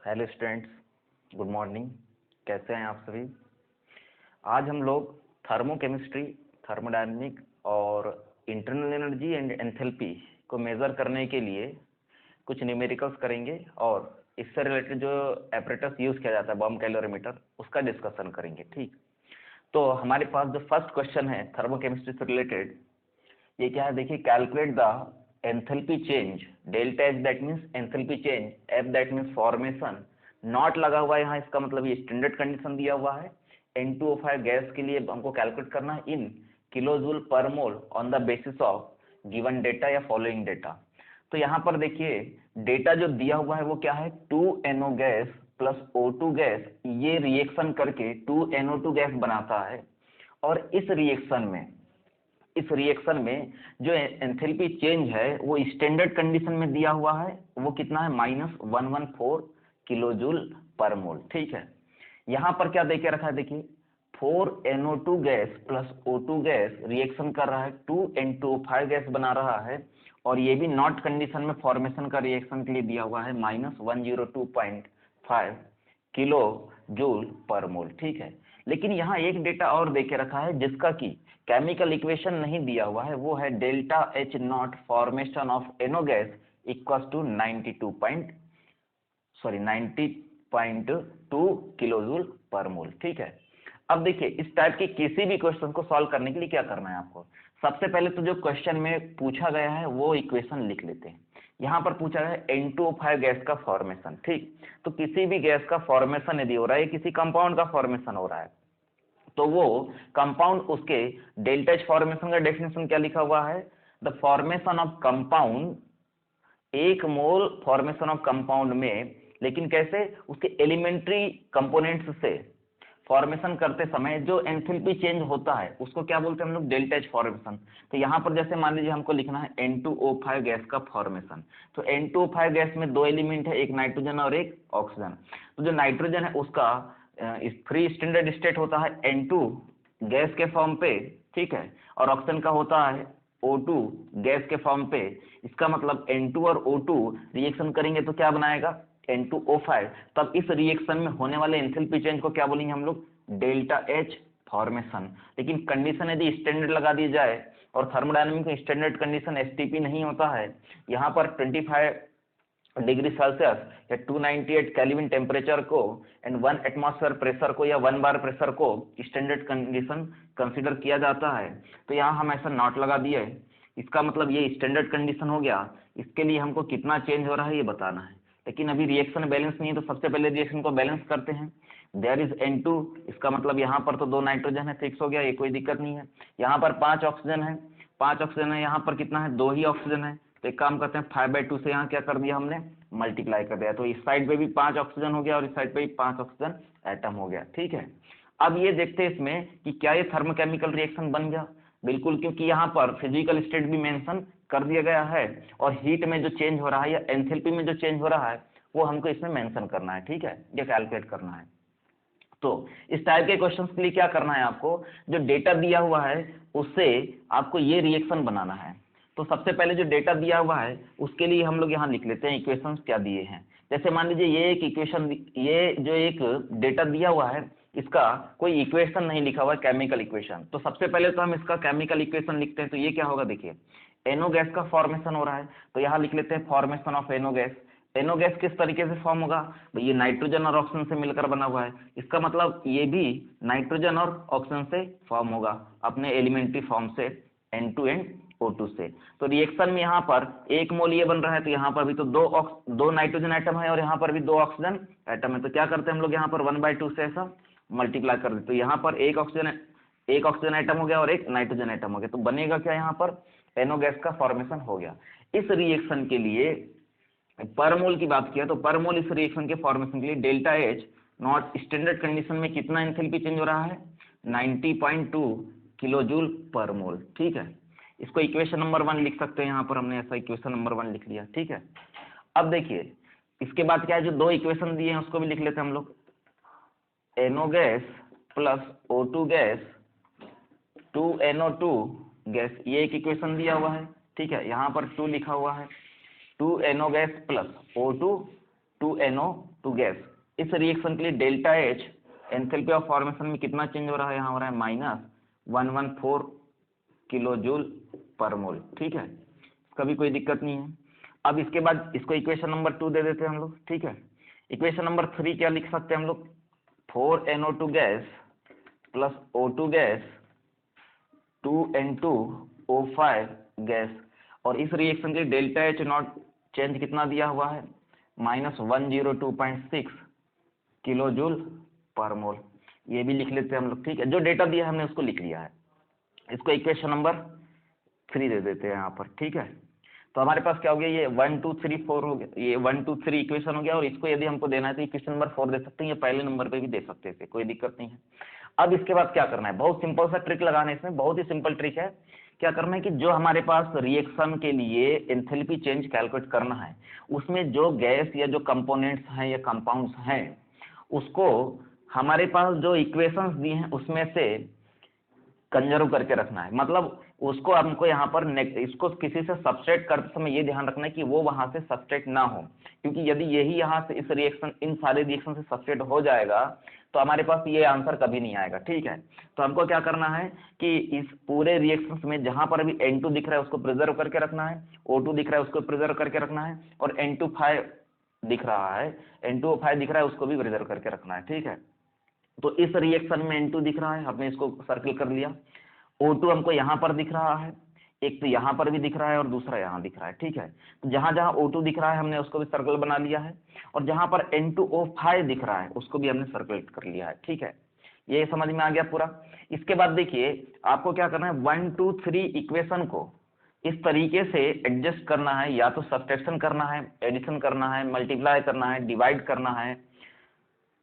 Hello students, good morning. कैसे हैं आप सभी? आज हम लोग थर्मोकेमिस्ट्री, थर्मोडायनेमिक और इंटरनल एनर्जी एंड एंथैल्पी को मेज़र करने के लिए कुछ न्यूमेरिकल्स करेंगे और इससे रिलेटेड जो एपरेटस यूज़ किया जाता है बॉम्ब कैलोरीमीटर, उसका डिस्कशन करेंगे। ठीक, तो हमारे पास जो फर्स्ट क्वेश्चन है थर्मोकेमिस्ट्री से रिलेटेड, ये क्या है? देखिए, calculate the enthalpy change, delta H that means enthalpy change, F that means formation, not लगा हुआ है यहाँ, इसका मतलब ये स्टैंडर्ड कंडीशन दिया हुआ है। N2O5 गैस के लिए हमको कैलकुलेट करना है इन kilo joule per mole on the basis of given data या फॉलोइंग डेटा। तो यहाँ पर देखिए, डेटा जो दिया हुआ है वो क्या है? 2NO gas plus O2 gas, ये रिएक्शन करके 2NO2 गैस बनाता है। और इस रिएक्शन में जो एंथैल्पी चेंज है वो स्टैंडर्ड कंडीशन में दिया हुआ है, वो कितना है? -114 किलो जूल पर मोल। ठीक है, यहाँ पर क्या देके रखा है? देखिए, 4NO2 gas plus O2 gas reaction कर रहा है, 2N2O5 गैस बना रहा है, और ये भी नॉट कंडीशन में फॉर्मेशन का रिएक्शन के लिए दिया हुआ है -102.5 किलो जूल पर मोल। ठीक है, लेकिन यहाँ एक डेटा और देके रखा है जिसका कि केमिकल इक्वेशन नहीं दिया हुआ है, वो है delta H not formation of I know gas equal to 90.2 kilo joule per mole. ठीक है, अब देखिए, इस टाइप के किसी भी क्वेश्चन को सॉल्व करने के लिए क्या करना है आपको? सबसे पहले तो जो क्वेश्चन में पूछा गया है वो इक्वेशन लिख लेते हैं। यहाँ पर पूछा गया है N2O5 गैस का फॉर्मेशन। ठीक, तो किसी भी गैस का फॉर्मेशन यदि हो रहा है, किसी कंपाउंड का फॉर्मेशन हो रहा है, तो वो कंपाउंड, उसके डेल्टा एच फॉर्मेशन का डेफिनेशन क्या लिखा हुआ है? The formation of compound, 1 mole formation of compound में, लेकिन कैसे? उसके एलिमेंट्री कंपोनेंट्स से फॉर्मेशन करते समय जो एंथैल्पी चेंज होता है उसको क्या बोलते हैं हम लोग? Delta H formation. तो यहाँ पर जैसे मान लीजिए हमको लिखना है N2O5 गैस का फॉर्मेशन, तो N2O5 गैस में 2 एलिमेंट है, एक नाइट्रोजन और एक ऑक्सीजन। तो जो नाइट्रोजन है उसका फ्री स्टैंडर्ड स्टेट होता है N2 गैस के फॉर्म पे, ठीक है, और ऑक्सीजन का होता है O2 गैस के फॉर्म पे। इसका मतलब N2 और O2 रिएक्शन करेंगे तो क्या बनाएगा? N2O5। तब इस रिएक्शन में होने वाले एंथैल्पी चेंज को क्या बोलेंगे हम लोग? Delta H formation. लेकिन कंडीशन यदि स्टैंडर्ड लगा दी जाए, और थर्मोडायनामिक में स्टैंडर्ड कंडीशन एसटीपी नहीं होता है, यहाँ पर 25 डिग्री सेल्सियस या 298 केल्विन टेम्परेचर को एंड 1 एटमॉस्फेयर प्रेशर को या 1 बार प्रेशर को स्टैंडर्ड कंडीशन कंसीडर किया जाता है। तो यहाँ हम ऐसा नॉट लगा दिए, इसका मतलब ये स्टैंडर्ड कंडीशन हो गया। इसके लिए हमको कितना चेंज हो रहा है ये बताना है, लेकिन अभी रिएक्शन बैलेंस नहीं है, तो सबसे पहले रिएक्शन को बैलेंस करते हैं। देयर इज N2, इसका मतलब यहाँ पर तो 2 नाइट्रोजन है, फिक्स हो गया, ये कोई दिक्कत नहीं है। यहाँ पर 5 ऑक्सीजन है, 5 ऑक्सीजन है, यहाँ पर कितना है? 2 ही ऑक्सीजन है। तो एक काम करते हैं, 5/2 से यहाँ क्या कर दिया हमने? मल्टीप्लाई कर दिया। तो इस साइड पे भी 5 ऑक्सीजन हो गया और इस साइड पे भी 5 ऑक्सीजन एटम हो गया। ठीक है, अब ये देखते हैं इसमें कि क्या ये थर्मोकेमिकल रिएक्शन बन गया। बिल्कुल, क्योंकि यहाँ पर फिजिकल स्टेट भी मेंशन कर दिया गया है, और हीट में जो चेंज हो रहा है या एंथैल्पी में जो चेंज हो रहा है वो हमको इसमें मेंशन करना है। ठीक है, ये कैलकुलेट करना है। तो इस टाइप के क्वेश्चंस के लिए क्या करना है आपको? जो डेटा दिया हुआ है उससे आपको ये रिएक्शन बनाना है। तो सबसे पहले जो डेटा दिया हुआ है उसके लिए हम लोग यहाँ लिख लेते हैं इक्वेशंस क्या दिए हैं। जैसे मान लीजिए ये एक इक्वेशन, ये जो एक डेटा दिया हुआ है इसका कोई इक्वेशन नहीं लिखा हुआ है, केमिकल इक्वेशन। तो सबसे पहले तो हम इसका केमिकल इक्वेशन लिखते हैं। तो ये क्या होगा? देखिए, एनो गैस का फॉर्मेशन हो रहा है, तो यहाँ लिख लेते हैं formation of I know gas. Eno gas किस तरीके से फॉर्म होगा? ये नाइट्रोजन और ऑक्सीजन से मिलकर बना हुआ है, इसका मतलब ये भी नाइट्रोजन और ऑक्सीजन से फॉर्म होगा अपने एलिमेंट्री फॉर्म से, N2NO2 से। तो रिएक्शन में यहाँ पर 1 मोल ये बन रहा है, तो यहाँ पर भी तो दो नाइट्रोजन एटम है और यहाँ पर भी 2 ऑक्सीजन एटम है। तो क्या करते हैं हम लोग यहाँ पर 1/2 से ऐसा मल्टीप्लाई कर देते। तो यहाँ पर एक ऑक्सीजन एटम हो गया और एक नाइट्रोजन एटम हो गया, तो बनेगा क्या? यहाँ पर एनो गैस का फॉर्मेशन हो गया। इस रिएक्शन के लिए पर मोल की बात किया, तो पर मोल इस रिएक्शन के फॉर्मेशन के लिए delta H not standard condition में कितना एंथैल्पी चेंज हो रहा है? 90.2 किलो जूल पर मोल। ठीक है, इसको इक्वेशन नंबर 1 लिख सकते हैं, यहाँ पर हमने ऐसा इक्वेशन नंबर 1 लिख लिया। ठीक है, अब देखिए इसके बाद क्या है, जो 2 इक्वेशन दिए हैं उसको भी लिख लेते हैं हम लोग। NO gas plus O2 gas 2NO2 gas, ये एक इक्वेशन दिया हुआ है। ठीक है, यहाँ पर 2 लिखा हुआ है। 2NO gas plus O2 2NO2 gas. इस रिएक्शन के लिए delta H enthalpy of formation में कितना चेंज हो रहा है, यहाँ हो रहा है -114 किलो जूल पर मोल। ठीक है, इसका भी कोई दिक्कत नहीं है। अब इसके बाद इसको इक्वेशन नंबर 2 दे देते हैं हम लोग। ठीक है, इक्वेशन नंबर 3 क्या लिख सकते हैं हम लोग, 4NO2 gas plus O2 gas 2N2O5 gas, और इस रिएक्शन के डेल्टा H नॉट चेंज कितना दिया हुआ है, -102.6 किलो जूल पर मोल। ये भी लिख लेते हैं हम लोग। ठीक है, जो डेटा दिया है हमने उसको लिख लिया है। इसको इक्वेशन नंबर 3 दे देते हैं यहाँ पर। ठीक है, तो हमारे पास क्या हो गया, ये 1 2 3 4 हो गया, ये 1 2 3 इक्वेशन हो गया। और इसको यदि हमको देना है तो इक्वेशन नंबर 4 दे सकते हैं, या पहले नंबर पे भी दे सकते हैं, कोई दिक्कत नहीं है। अब इसके बाद क्या करना है, बहुत सिंपल सा ट्रिक लगाना है इसमें, बहुत ही सिंपल ट्रिक है। क्या करना है कि जो हमारे पास रिएक्शन के लिए एंथैल्पी चेंज कैलकुलेट करना है, उसमें जो गैस या जो कंपोनेंट्स हैं या कंपाउंड्स हैं, उसको हमारे पास जो इक्वेशंस दी हैं उसमें से कंजर्व करके रखना है। मतलब उसको हमको यहाँ पर इसको किसी से सबस्ट्रेट करते समय ये ध्यान रखना है कि वो वहां से सबस्ट्रेट ना हो, क्योंकि यदि यही यहाँ से इस रिएक्शन, इन सारे रिएक्शन से सबस्ट्रेट हो जाएगा तो हमारे पास ये आंसर कभी नहीं आएगा। ठीक है, तो हमको क्या करना है कि इस पूरे रिएक्शन में जहां पर अभी N2 दिख रहा है उसको प्रिजर्व करके रखना है, O2 दिख रहा है उसको प्रिजर्व करके रखना है, और N25 दिख रहा है, N2O5 दिख रहा है उसको भी प्रिजर्व करके रखना है। ठीक है, तो इस रिएक्शन में N2 दिख रहा है, हमने इसको सर्किल कर लिया। O2 हमको यहाँ पर दिख रहा है, एक तो यहाँ पर भी दिख रहा है और दूसरा यहाँ दिख रहा है। ठीक है, तो जहां जहां O2 दिख रहा है हमने उसको भी सर्कल बना लिया है, और जहां पर N2O5 दिख रहा है उसको भी हमने सर्कल कर लिया है। ठीक है, ये समझ में आ गया पूरा। इसके बाद देखिए आपको क्या करना है, 1 2 3 इक्वेशन को इस तरीके से एडजस्ट करना है, या तो सब्ट्रैक्शन करना है, एडिशन करना है, मल्टीप्लाई करना है, डिवाइड करना है।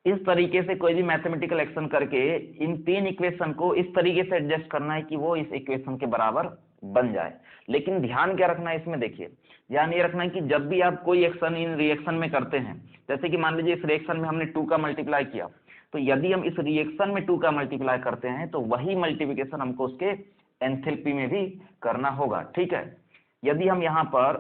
इस तरीके से कोई भी मैथमेटिकल एक्शन करके इन 3 इक्वेशन को इस तरीके से एडजस्ट करना है कि वो इस इक्वेशन के बराबर बन जाए। लेकिन ध्यान क्या रखना है इसमें, देखिए ध्यान ये रखना है कि जब भी आप कोई एक्शन इन रिएक्शन में करते हैं, जैसे कि मान लीजिए इस रिएक्शन में हमने 2 का मल्टीप्लाई किया, तो यदि हम इस रिएक्शन में 2 का मल्टीप्लाई करते हैं तो वही मल्टीप्लिकेशन हमको उसके एंथैल्पी में भी करना होगा। ठीक है, यदि हम यहाँ पर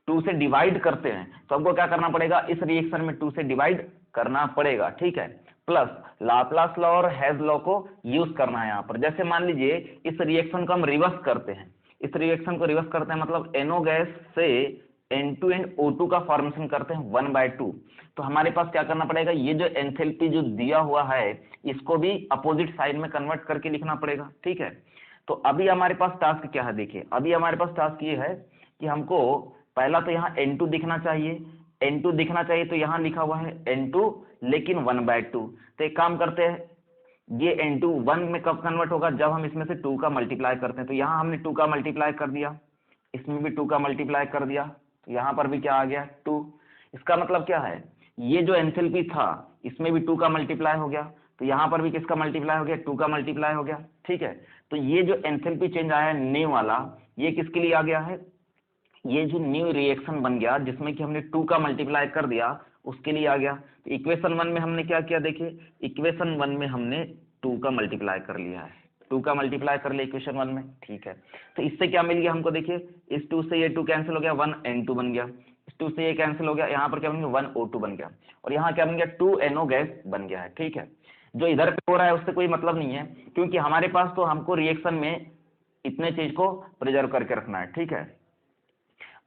2 से डिवाइड करते हैं तो हमको क्या करना पड़ेगा, इस रिएक्शन में 2 से डिवाइड करना पड़ेगा। ठीक है, प्लस लाप्लास लॉ और हेज लॉ को यूज करना है यहाँ पर। जैसे मान लीजिए इस रिएक्शन को हम रिवर्स करते हैं, इस रिएक्शन को रिवर्स करते हैं मतलब NO गैस से N2 एंड O2 का फॉर्मेशन करते हैं 1/2, तो हमारे पास क्या करना पड़ेगा, ये जो एंथैल्पी जो दिया हुआ है इसको भी अपोजिट साइड में कन्वर्ट करके लिखना पड़ेगा। ठीक है, तो अभी हमारे पास टास्क क्या है, देखिए अभी हमारे पास टास्क ये है कि हमको पहला तो यहाँ N2 दिखना चाहिए, N2 दिखना चाहिए, तो यहाँ लिखा हुआ है N2 लेकिन 1/2। तो एक काम करते हैं, ये N2 1 में कब कन्वर्ट होगा, जब हम इसमें से 2 का मल्टीप्लाई करते हैं। तो यहाँ हमने 2 का मल्टीप्लाई कर दिया, इसमें भी 2 का मल्टीप्लाई कर दिया, तो यहाँ पर भी क्या आ गया 2। इसका मतलब क्या है, ये जो एंथैल्पी था इसमें भी 2 का मल्टीप्लाई हो गया, तो यहाँ पर भी किसका मल्टीप्लाई हो गया, 2 का मल्टीप्लाई हो गया। ठीक है, तो ये जो एंथैल्पी चेंज आया है न्यू वाला, ये किसके लिए आ गया है, ये जो न्यू रिएक्शन बन गया जिसमें कि हमने 2 का मल्टीप्लाई कर दिया उसके लिए आ गया। तो इक्वेशन 1 में हमने क्या किया, देखिए इक्वेशन 1 में हमने 2 का मल्टीप्लाई कर लिया है, 2 का मल्टीप्लाई कर लिया इक्वेशन 1 में। ठीक है, तो इससे क्या मिल गया हमको, देखिए इस 2 से ये 2 कैंसिल हो गया, 1 N2 बन गया, इस 2 से ये कैंसिल हो गया, यहाँ पर क्या बन गया 1 O2 बन गया, और यहाँ क्या बन गया 2 NO गैस बन गया है। ठीक है, जो इधर पे हो रहा है उससे कोई मतलब नहीं है, क्योंकि हमारे पास तो हमको रिएक्शन में इतने चीज को प्रिजर्व करके रखना है। ठीक है,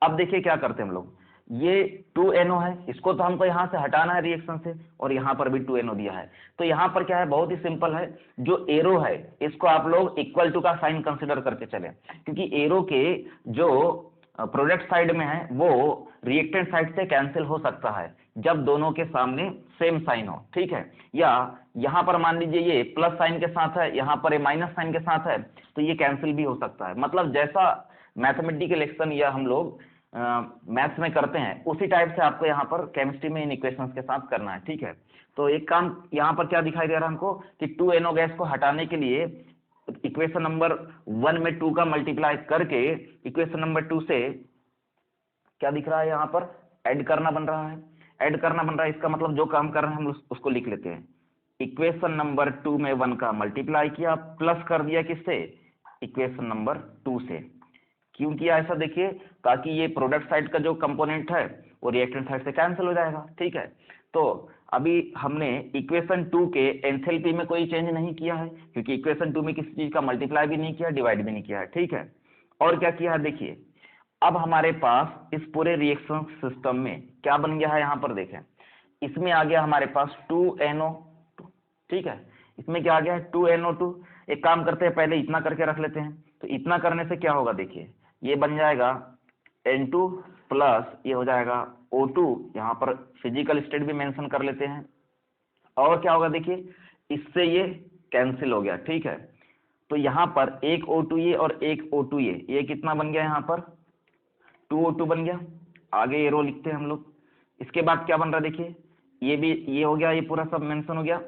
अब देखिए क्या करते हैं हम लोग, ये 2NO है, इसको तो हमको यहाँ से हटाना है रिएक्शन से, और यहाँ पर भी 2NO दिया है। तो यहाँ पर क्या है, बहुत ही सिंपल है, जो एरो है इसको आप लोग इक्वल टू का साइन कंसिडर करके चले, क्योंकि एरो के जो प्रोडक्ट साइड में है वो रिएक्टेंट साइड से कैंसिल हो सकता है जब दोनों के सामने सेम साइन हो। ठीक है, या यहाँ पर मान लीजिए ये प्लस साइन के साथ है, यहाँ पर ये माइनस साइन के साथ है, तो ये कैंसिल भी हो सकता है। मतलब जैसा मैथमेटिकल एक्शन या हम लोग मैथ्स में करते हैं उसी टाइप से आपको यहाँ पर केमिस्ट्री में इन इक्वेशंस के साथ करना है। ठीक है, तो एक काम यहाँ पर क्या दिखाई दे रहा है हमको कि 2NO गैस को हटाने के लिए इक्वेशन नंबर 1 में 2 का मल्टीप्लाई करके इक्वेशन नंबर 2 से क्या दिख रहा है, यहाँ पर ऐड करना बन रहा है, ऐड करना बन रहा है। इसका मतलब जो काम कर रहे हैं हम उसको लिख लेते हैं, इक्वेशन नंबर 2 में 1 का मल्टीप्लाई किया, प्लस कर दिया किससे, इक्वेशन नंबर 2 से, क्यों किया ऐसा देखिए, ताकि ये प्रोडक्ट साइड का जो कंपोनेंट है वो रिएक्टेंट साइड से कैंसिल हो जाएगा, ठीक है। तो अभी हमने इक्वेशन 2 के एंथैल्पी में कोई चेंज नहीं किया है, क्योंकि इक्वेशन 2 में किसी चीज का मल्टीप्लाई भी नहीं किया, डिवाइड भी नहीं किया है, ठीक है। और क्या किया है देखिए, अब हमारे पास इस पूरे रिएक्शन सिस्टम में क्या बन गया है, यहाँ पर देखें, इसमें आ गया हमारे पास 2NO2, ठीक है। इसमें क्या आ गया है 2NO2। एक काम करते हैं, पहले इतना करके रख लेते हैं। तो इतना करने से क्या होगा देखिए, ये बन जाएगा N2 प्लस ये हो जाएगा O2, यहाँ पर फिजिकल स्टेट भी मेंशन कर लेते हैं। और क्या होगा देखिए, इससे ये कैंसिल हो गया, ठीक है। तो यहाँ पर एक O2 ये और एक O2 ये कितना बन गया, यहाँ पर 2O2 बन गया। आगे ये रो लिखते हैं हम लोग। इसके बाद क्या बन रहा है देखिए, ये भी ये हो गया, ये पूरा सब मेंशन हो गया,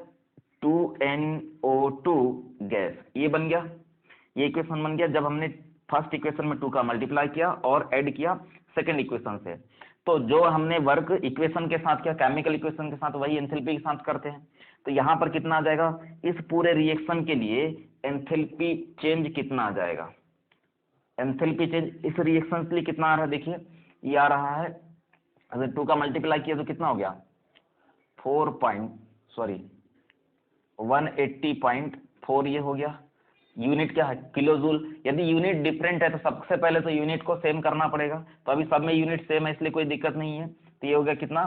2NO2 गैस, ये बन गया, ये इक्वेशन बन गया जब हमने फर्स्ट इक्वेशन में 2 का मल्टीप्लाई किया और ऐड किया सेकंड इक्वेशन से। तो जो हमने वर्क इक्वेशन के साथ किया, केमिकल इक्वेशन के साथ, वही एंथैल्पी के साथ करते हैं। तो यहाँ पर कितना आ जाएगा, इस पूरे रिएक्शन के लिए एंथैल्पी चेंज कितना आ जाएगा, एंथैल्पी चेंज इस रिएक्शन के लिए कितना आ रहा है देखिए, ये आ रहा है, अगर 2 का मल्टीप्लाई किया तो कितना हो गया 180.4 ये हो गया। यूनिट क्या है, किलो जूल। यदि यूनिट डिफरेंट है तो सबसे पहले तो यूनिट को सेम करना पड़ेगा, तो अभी सब में यूनिट सेम है इसलिए कोई दिक्कत नहीं है। तो ये हो गया कितना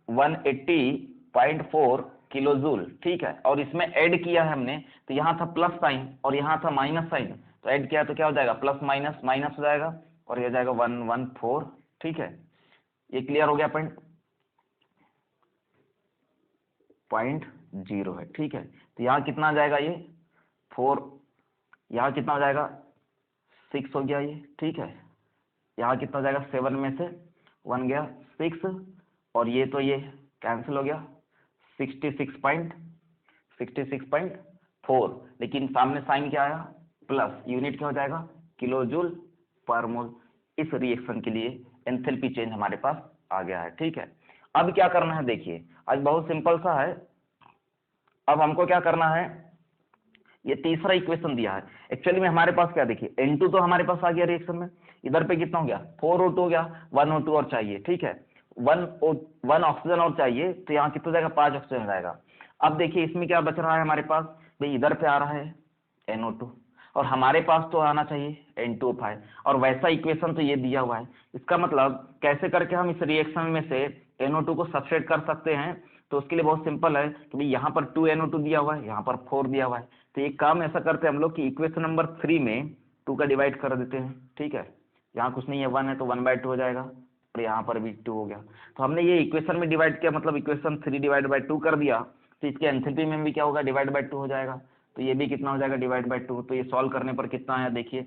180.4 किलो जूल, ठीक है। और इसमें ऐड किया है हमने, तो यहाँ था प्लस साइन और यहाँ था माइनस साइन, तो ऐड किया तो क्या हो जाएगा, प्लस माइनस माइनस हो जाएगा और ये जाएगा 114, ठीक है। ये क्लियर हो गया, पॉइंट 0 है, ठीक है। तो यहाँ कितना आ जाएगा, ये 4, यहाँ कितना हो जाएगा 6 हो गया ये, ठीक है। यहाँ कितना हो जाएगा 7 में से 1 गया 6, और ये तो ये कैंसिल हो गया 66.4, लेकिन सामने साइन क्या आया प्लस, यूनिट क्या हो जाएगा किलो जूल पर मोल। इस रिएक्शन के लिए एंथैल्पी चेंज हमारे पास आ गया है, ठीक है। अब क्या करना है देखिए, आज बहुत सिंपल सा है। अब हमको क्या करना है, ये तीसरा इक्वेशन दिया है, एक्चुअली में हमारे पास क्या देखिए, N2 तो हमारे पास आ गया रिएक्शन में, इधर पे कितना हो गया 4O2 हो गया, 1O2 और चाहिए, ठीक है। 1 ऑक्सीजन और चाहिए, तो यहाँ कितना जाएगा 5 ऑक्सीजन जाएगा। अब देखिए इसमें क्या बच रहा है हमारे पास, भाई इधर पे आ रहा है NO2 और हमारे पास तो आना चाहिए N2O5, और वैसा इक्वेशन तो ये दिया हुआ है। इसका मतलब कैसे करके हम इस रिएक्शन में से NO2 को सब्स्टिट्यूट कर सकते हैं, तो उसके लिए बहुत सिंपल है कि भाई यहाँ पर 2NO2 दिया हुआ है, यहाँ पर 4 दिया हुआ है, तो एक काम ऐसा करते हैं हम लोग कि इक्वेशन नंबर 3 में 2 का डिवाइड कर देते हैं, ठीक है। यहाँ कुछ नहीं है, 1 है तो 1/2 हो जाएगा, और यहाँ पर भी 2 हो गया। तो हमने ये इक्वेशन में डिवाइड किया, मतलब इक्वेशन 3 डिवाइड बाई 2 कर दिया, तो इसके एंथैल्पी में भी क्या होगा, डिवाइड बाई 2 हो जाएगा। तो ये भी कितना हो जाएगा, डिवाइड बाई 2। तो ये सॉल्व करने पर कितना आया देखिए,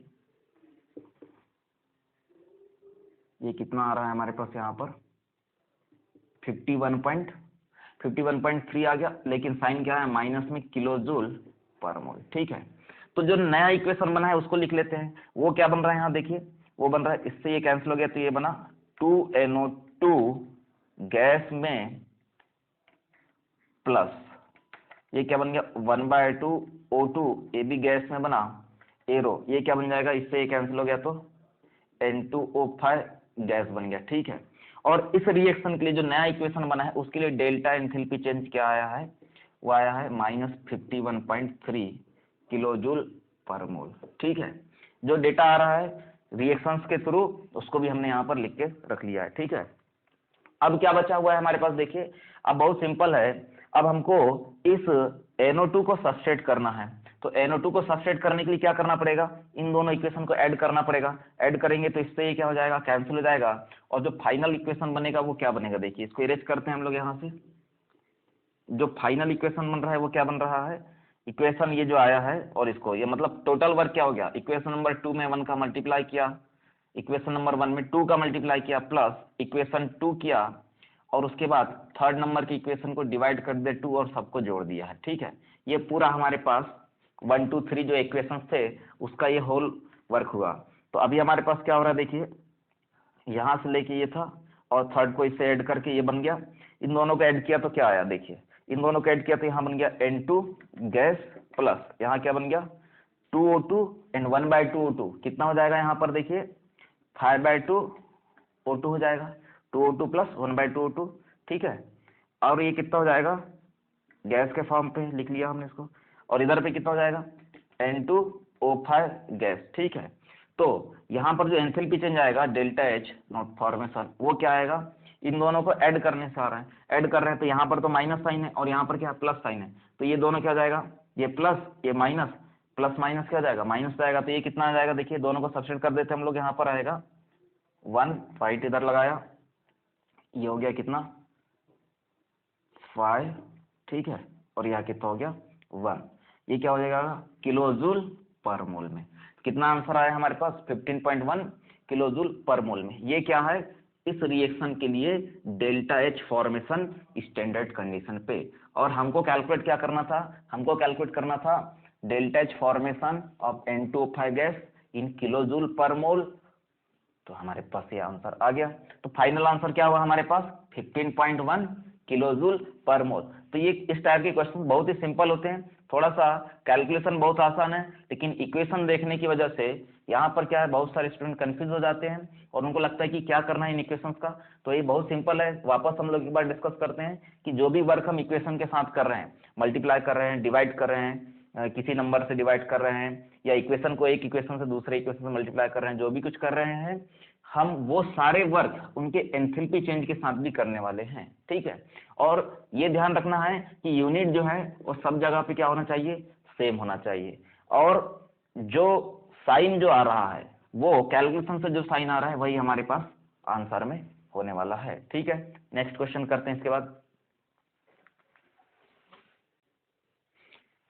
ये कितना आ रहा है हमारे पास यहाँ पर 51.3 आ गया, लेकिन साइन क्या है माइनस में किलो जूल पर मोल, ठीक है। तो जो नया इक्वेशन बना है उसको लिख लेते हैं। वो क्या बन रहा है यहाँ देखिए, वो बन रहा है, इससे ये कैंसिल हो गया तो ये बना 2NO2 गैस में प्लस ये क्या बन गया 1/2 O2, ये भी गैस में बना एरो, ये क्या बन जाएगा, इससे ये कैंसिल हो गया तो N2O5 गैस बन गया, ठीक है। और इस रिएक्शन के लिए जो नया इक्वेशन बना है उसके लिए डेल्टा एंथैल्पी चेंज क्या आया है, वो आया है -51.3 किलो जूल पर मोल, ठीक है। जो डेटा आ रहा है रिएक्शंस के थ्रू उसको भी हमने यहाँ पर लिख के रख लिया है, ठीक है। अब क्या बचा हुआ है हमारे पास देखिए, अब बहुत सिंपल है, अब हमको इस NO2 को सब्स्टिट्यूट करना है। तो NO2 को सब्स्टिट्यूट करने के लिए क्या करना पड़ेगा, इन दोनों इक्वेशन को ऐड करना पड़ेगा। ऐड करेंगे तो इससे ये क्या हो जाएगा, कैंसिल हो जाएगा, और जो फाइनल इक्वेशन बनेगा वो क्या बनेगा देखिए, इसको इरेज करते हैं हम लोग यहाँ से। जो फाइनल इक्वेशन बन रहा है वो क्या बन रहा है, इक्वेशन ये जो आया है और इसको, ये मतलब टोटल वर्क क्या हो गया, इक्वेशन नंबर 2 में 1 का मल्टीप्लाई किया, इक्वेशन नंबर 1 में 2 का मल्टीप्लाई किया, प्लस इक्वेशन 2 किया, और उसके बाद थर्ड नंबर की इक्वेशन को डिवाइड कर दे 2 और सबको जोड़ दिया है, ठीक है। ये पूरा हमारे पास 1 2 3 जो इक्वेशन थे उसका ये होल वर्क हुआ। तो अभी हमारे पास क्या हो रहा है देखिए, यहाँ से लेके ये था और थर्ड को इससे ऐड करके ये बन गया, इन दोनों को ऐड किया तो क्या आया देखिए, इन दोनों को ऐड किया तो यहाँ बन गया N2 गैस प्लस यहाँ क्या बन गया 2O2 एंड 1/2 O2, कितना हो जाएगा यहाँ पर देखिए 5/2 O2 हो जाएगा, 2O2 प्लस 1/2 O2, ठीक है। और ये कितना हो जाएगा, गैस के फॉर्म पे लिख लिया हमने इसको, और इधर पे कितना हो जाएगा, N2O5 गैस, ठीक है। तो यहाँ पर जो एंथैल्पी चेंज आएगा डेल्टा एच नॉट फॉर्मेशन, वो क्या आएगा, इन दोनों को ऐड करने से आ रहा है, ऐड कर रहे हैं तो यहाँ पर तो माइनस साइन है और यहाँ पर क्या प्लस साइन है, तो ये दोनों क्या हो जाएगा, ये प्लस ये माइनस, प्लस माइनस क्या हो जाएगा, माइनस जाएगा, तो ये कितना आ जाएगा, देखिए दोनों को सब्स्टिट्यूट कर देते हम लोग, यहाँ पर आएगा 1, फाइट इधर लगाया, ये हो गया कितना 5, ठीक है, और यहाँ कितना हो गया 1, ये क्या हो जाएगा किलो जूल पर मोल में। कितना आंसर आया हमारे पास 15.1 किलो जूल पर मोल में। ये क्या है, इस रिएक्शन के लिए delta H formation standard condition पे, और हमको कैलकुलेट क्या करना था, हमको कैलकुलेट करना था delta H formation of N2O5 gas in kilo joule per mole, तो हमारे पास ये आंसर आ गया। तो फाइनल आंसर क्या हुआ हमारे पास 15.1 किलो जूल पर मोल। तो ये इस टाइप के क्वेश्चन बहुत ही सिंपल होते हैं, थोड़ा सा कैलकुलेशन बहुत आसान है, लेकिन इक्वेशन देखने की वजह से यहाँ पर क्या है, बहुत सारे स्टूडेंट कंफ्यूज हो जाते हैं और उनको लगता है कि क्या करना है इन इक्वेशंस का। तो ये बहुत सिंपल है, वापस हम लोग एक बार डिस्कस करते हैं कि जो भी वर्क हम इक्वेशन के साथ कर रहे हैं, मल्टीप्लाई कर रहे हैं, डिवाइड कर रहे हैं, किसी नंबर से डिवाइड कर रहे हैं, या इक्वेशन को एक इक्वेशन से दूसरे इक्वेशन से मल्टीप्लाई कर रहे हैं, जो भी कुछ कर रहे हैं हम, वो सारे वर्क उनके एंथैल्पी चेंज के साथ भी करने वाले हैं, ठीक है। और ये ध्यान रखना है कि यूनिट जो है वो सब जगह पे क्या होना चाहिए, सेम होना चाहिए, और जो साइन जो आ रहा है वो कैलकुलेशन से जो साइन आ रहा है वही हमारे पास आंसर में होने वाला है, ठीक है। नेक्स्ट क्वेश्चन करते हैं इसके बाद।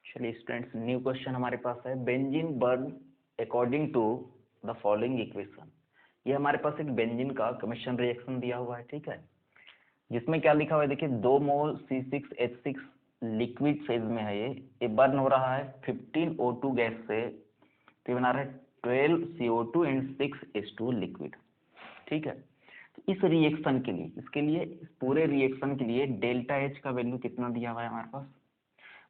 चलिए स्टूडेंट्स, न्यू क्वेश्चन हमारे पास है, benzene burn according to the following equation. ये हमारे पास एक बेंजीन का कमीशन रिएक्शन दिया हुआ है, ठीक है, जिसमें क्या लिखा हुआ है, देखिए 2 मोल C6H6 लिक्विड फेज में है, ये बर्न हो रहा है 15 O2 गैस से, तो बना रहा है 12 CO2 एंड 6 H2 लिक्विड, ठीक है। तो इस रिएक्शन के लिए, इसके लिए इस पूरे रिएक्शन के लिए डेल्टा एच का वैल्यू कितना दिया हुआ है हमारे पास,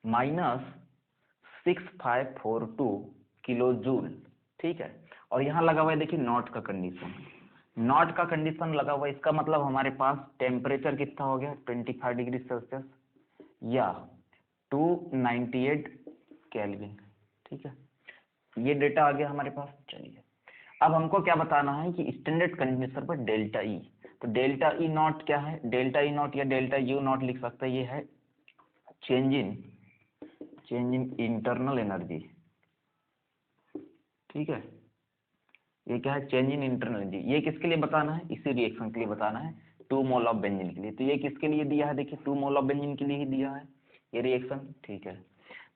-6542 किलो जूल, ठीक है। और यहाँ लगा हुआ है देखिए नॉट का कंडीशन, नॉट का कंडीशन लगा हुआ है, इसका मतलब हमारे पास टेम्परेचर कितना हो गया 25 डिग्री सेल्सियस या 298 केल्विन, ठीक है, ये डेटा आ गया हमारे पास। चलिए अब हमको क्या बताना है कि स्टैंडर्ड कंडीशन पर डेल्टा ई, तो डेल्टा ई नॉट क्या है, डेल्टा ई नॉट या डेल्टा यू नॉट लिख सकते हैं, ये है चेंज इन इंटरनल एनर्जी, ठीक है, ये क्या है चेंज इन इंटरनल एनर्जी। ये किसके लिए बताना है, इसी रिएक्शन के लिए बताना है, 2 मोल ऑफ बेंजीन के लिए। तो ये किसके लिए दिया है, देखिए 2 मोल ऑफ बेंजीन के लिए ही दिया है ये रिएक्शन, ठीक है।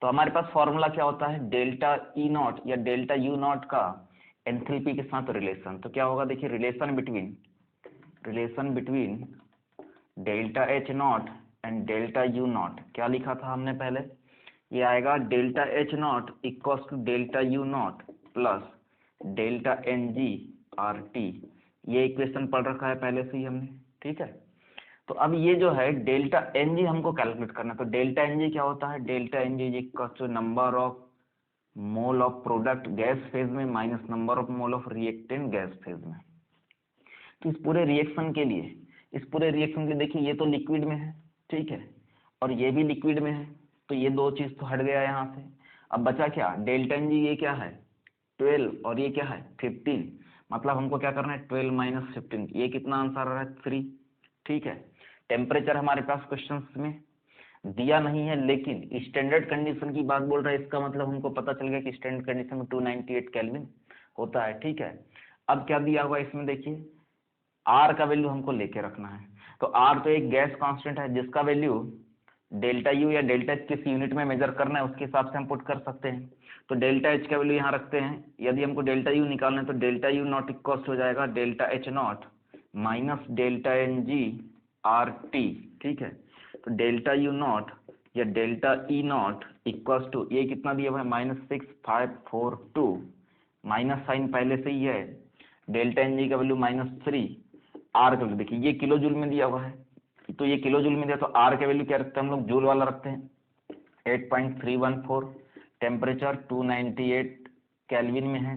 तो हमारे पास फॉर्मूला क्या होता है, डेल्टा ई नॉट या डेल्टा यू नॉट का एंथैल्पी के साथ रिलेशन, तो क्या होगा, देखिए relation between delta H not and delta U not, क्या लिखा था हमने पहले, ये आएगा delta H not equal to delta U not plus delta N G R T, ये इक्वेशन पढ़ रखा है पहले से ही हमने, ठीक है। तो अब ये जो है डेल्टा एन जी हमको कैलकुलेट करना है, तो डेल्टा एन जी क्या होता है, delta N G equal to number of mole of product gas phase में minus number of mole of reactant gas phase में। तो इस पूरे रिएक्शन के लिए देखिए ये तो लिक्विड में है, ठीक है, और ये भी लिक्विड में है, तो ये दो चीज तो हट गया यहाँ से। अब बचा क्या, डेल्टा एन जी ये क्या है 12 और ये क्या है 15, मतलब हमको क्या करना है 12 - 15, ये कितना आंसर आ रहा है 3, ठीक है। टेम्परेचर हमारे पास क्वेश्चन में दिया नहीं है, लेकिन स्टैंडर्ड कंडीशन की बात बोल रहा है, इसका मतलब हमको पता चल गया कि स्टैंडर्ड कंडीशन में 298 केल्विन होता है, ठीक है। अब क्या दिया हुआ इसमें देखिए, आर का वैल्यू हमको लेके रखना है, तो आर तो एक गैस कांस्टेंट है जिसका वैल्यू डेल्टा यू या डेल्टा एच किस यूनिट में मेजर करना है उसके हिसाब से हम पुट कर सकते हैं। तो डेल्टा एच का वैल्यू यहाँ रखते हैं, यदि हमको डेल्टा यू निकालना है तो डेल्टा यू नॉट इक्वल हो जाएगा delta H not minus delta N G R T, ठीक है। तो डेल्टा यू नॉट या delta E not equal to, ये कितना दिया हुआ है -6542, माइनस साइन पहले से ही है, डेल्टा एन जी का वैल्यू -3, आर का वैल्यू देखिए ये किलो जूल में दिया हुआ है, तो ये किलो जूल में दिया, तो आर का वैल्यू क्या रखते हैं हम लोग, जूल वाला रखते हैं 8.314, टेम्परेचर 298 केल्विन में है।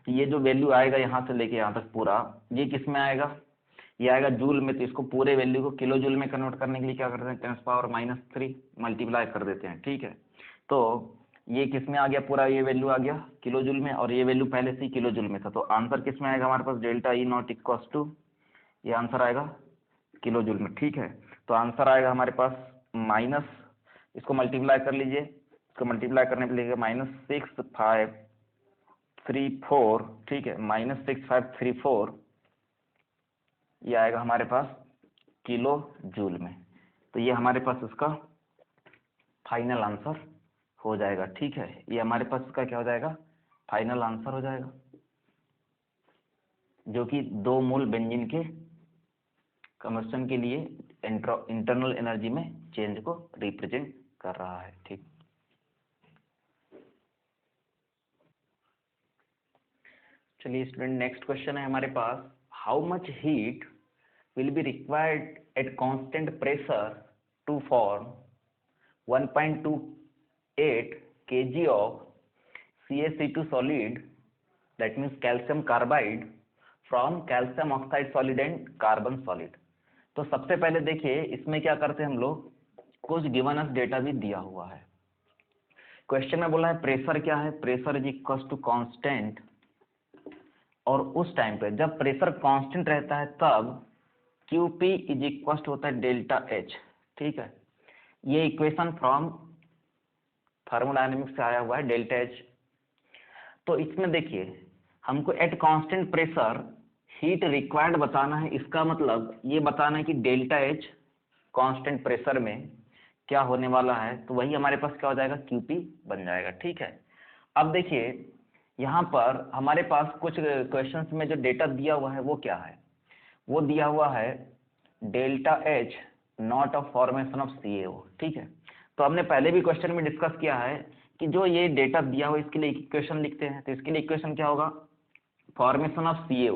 तो ये जो वैल्यू आएगा यहाँ से लेके यहाँ तक पूरा, ये किस में आएगा, ये आएगा जूल में। तो इसको पूरे वैल्यू को किलो जूल में कन्वर्ट करने के लिए क्या करते हैं, 10⁻³ मल्टीप्लाई कर देते हैं, ठीक है। तो ये किस में आ गया, पूरा ये वैल्यू आ गया किलो जूल में, और ये वैल्यू पहले से ही किलो जूल में था। तो आंसर किस में आएगा हमारे पास, delta E not equals to, ये आंसर आएगा किलो जूल में, ठीक है। तो आंसर आएगा हमारे पास माइनस, इसको मल्टीप्लाई कर लीजिए, इसको मल्टीप्लाई करने पर लिखेगा -6534, ठीक है, -6534, ये आएगा हमारे पास किलो जूल में। तो ये हमारे पास इसका फाइनल आंसर हो जाएगा, ठीक है। ये हमारे पास इसका क्या हो जाएगा, फाइनल आंसर हो जाएगा, जो कि 2 मोल बेंजीन के कंबस्शन के लिए इंटरनल एनर्जी में चेंज को रिप्रेजेंट कर रहा है, ठीक। चलिए स्टूडेंट, नेक्स्ट क्वेश्चन है हमारे पास, how much heat will be required at constant pressure to form 1.28 kg of CaC2 solid, that means calcium carbide, from calcium oxide solid and carbon solid। तो सबसे पहले देखिए इसमें क्या करते हैं हम लोग, कुछ गिवन अस डेटा भी दिया हुआ है। क्वेश्चन में बोला है प्रेशर क्या है, pressure is equal to constant, और उस टाइम पे जब प्रेशर कांस्टेंट रहता है तब QP इज इक्वल होता है डेल्टा H, ठीक है। ये इक्वेशन फ्रॉम थर्मोडायनेमिक्स से आया हुआ है, डेल्टा H। तो इसमें देखिए हमको at constant pressure heat required बताना है, इसका मतलब ये बताना है कि डेल्टा H कांस्टेंट प्रेशर में क्या होने वाला है, तो वही हमारे पास क्या हो जाएगा, QP बन जाएगा, ठीक है। अब देखिए यहाँ पर हमारे पास कुछ क्वेश्चंस में जो डेटा दिया हुआ है वो क्या है, वो दिया हुआ है delta H not of formation of CaO, ठीक है। तो हमने पहले भी क्वेश्चन में डिस्कस किया है कि जो ये डेटा दिया हुआ इसके लिए इक्वेशन लिखते हैं। तो इसके लिए इक्वेशन क्या होगा, फॉर्मेशन ऑफ CaO।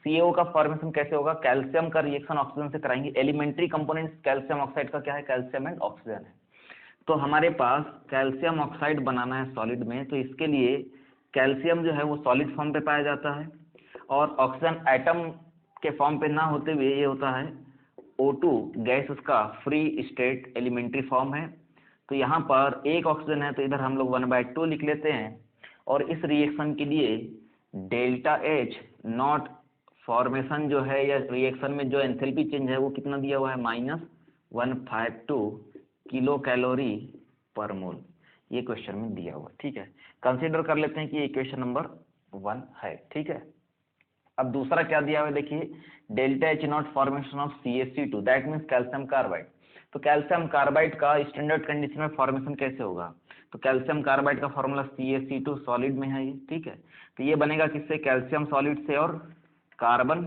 CaO का फॉर्मेशन कैसे होगा, कैल्शियम का रिएक्शन ऑक्सीजन से कराएंगे। एलिमेंट्री कंपोनेंट कैल्शियम ऑक्साइड का क्या है, कैल्शियम एंड ऑक्सीजन है। तो हमारे पास कैल्शियम ऑक्साइड बनाना है सॉलिड में, तो इसके लिए कैल्शियम जो है वो सॉलिड फॉर्म पे पाया जाता है, और ऑक्सीजन एटम के फॉर्म पे ना होते हुए ये होता है O2 गैस, उसका फ्री स्टेट एलिमेंट्री फॉर्म है। तो यहाँ पर एक ऑक्सीजन है तो इधर हम लोग 1/2 लिख लेते हैं, और इस रिएक्शन के लिए डेल्टा H नॉट फॉर्मेशन जो है या रिएक्शन में जो एंथैल्पी चेंज है वो कितना दिया हुआ है, -152 किलो कैलोरी पर मोल, ये क्वेश्चन में दिया हुआ, ठीक है। कंसीडर कर लेते हैं कि ये इक्वेशन नंबर 1 है, ठीक है। अब दूसरा क्या दिया हुआ है, देखिए delta H not formation of CaC2, that means calcium carbide. तो कैल्शियम कार्बाइड का स्टैंडर्ड कंडीशन में फॉर्मेशन कैसे होगा, तो कैल्शियम कार्बाइड का फॉर्मूला CaC2 सॉलिड में है ये, ठीक है। तो ये बनेगा किससे, कैल्शियम सॉलिड से और कार्बन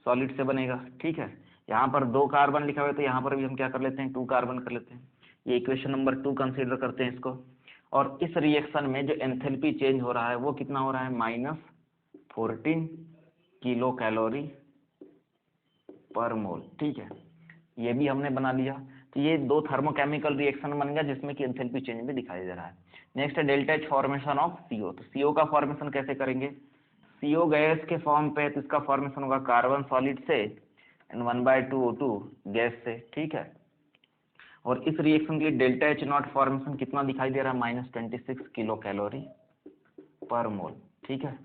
सॉलिड से बनेगा, ठीक है। यहाँ पर 2 कार्बन लिखा हुआ है तो यहाँ पर भी हम क्या कर लेते हैं, 2 कार्बन कर लेते हैं। ये इक्वेशन नंबर 2 कंसीडर करते हैं इसको। और इस रिएक्शन में जो एंथैल्पी चेंज हो रहा है वो कितना हो रहा है, -14 किलो कैलोरी पर मोल, ठीक है। ये भी हमने बना लिया। तो ये 2 थर्मोकेमिकल रिएक्शन बन गया जिसमें कि एंथैल्पी चेंज भी दिखाई दे रहा है। नेक्स्ट है delta H formation of CO। तो CO का फॉर्मेशन कैसे करेंगे, CO गैस के फॉर्म पे, तो इसका फॉर्मेशन होगा कार्बन सॉलिड से एंड 1/2 O2 गैस से, ठीक है। और इस रिएक्शन के लिए डेल्टा H नॉट फॉर्मेशन कितना दिखाई दे रहा है, -26 किलो कैलोरी पर मोल, ठीक है।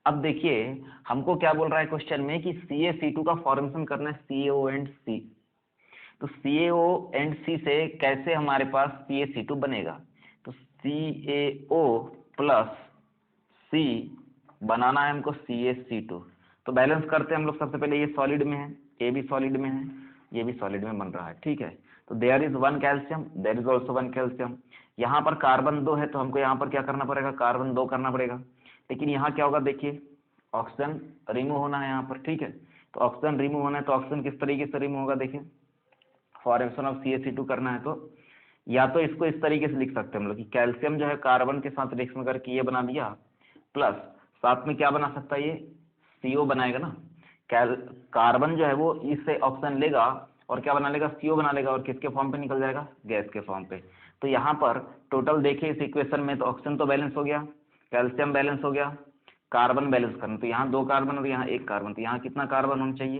अब देखिए हमको क्या बोल रहा है क्वेश्चन में कि CaC2 का फॉर्मेशन करना है CaO एंड C। तो CaO एंड C से कैसे हमारे पास CaC2 बनेगा, तो CaO प्लस C बनाना है हमको CaC2। तो बैलेंस करते हैं हम लोग, सबसे पहले ये सॉलिड में है, ये भी सॉलिड में है, ये भी सॉलिड में बन रहा है, ठीक है। तो there is 1 calcium, there is also 1 calcium. यहाँ पर कार्बन 2 है तो हमको यहाँ पर क्या करना पड़ेगा, कार्बन 2 करना पड़ेगा। लेकिन यहाँ क्या होगा, देखिए ऑक्सीजन रिमूव होना है यहाँ पर, ठीक है। तो ऑक्सीजन रिमूव होना है तो ऑक्सीजन किस तरीके से रिमूव होगा, देखिए फॉर्मेशन ऑफ CaC2 करना है तो या तो इसको इस तरीके से लिख सकते हैं हम लोग कि कैल्शियम जो है कार्बन के साथ रिएक्शन करके ये बना दिया, प्लस साथ में क्या बना सकता है, ये CO बनाएगा ना। कार्बन जो है वो इससे ऑक्सीजन लेगा और क्या बना लेगा, CO बना लेगा, और किसके फॉर्म पे निकल जाएगा, गैस के फॉर्म पे। तो यहाँ पर टोटल देखिए इस इक्वेशन में तो ऑक्सीजन तो बैलेंस हो गया, कैल्शियम बैलेंस हो गया, कार्बन बैलेंस करना, तो यहाँ 2 कार्बन और यहाँ 1 कार्बन, तो यहाँ कितना कार्बन होना चाहिए,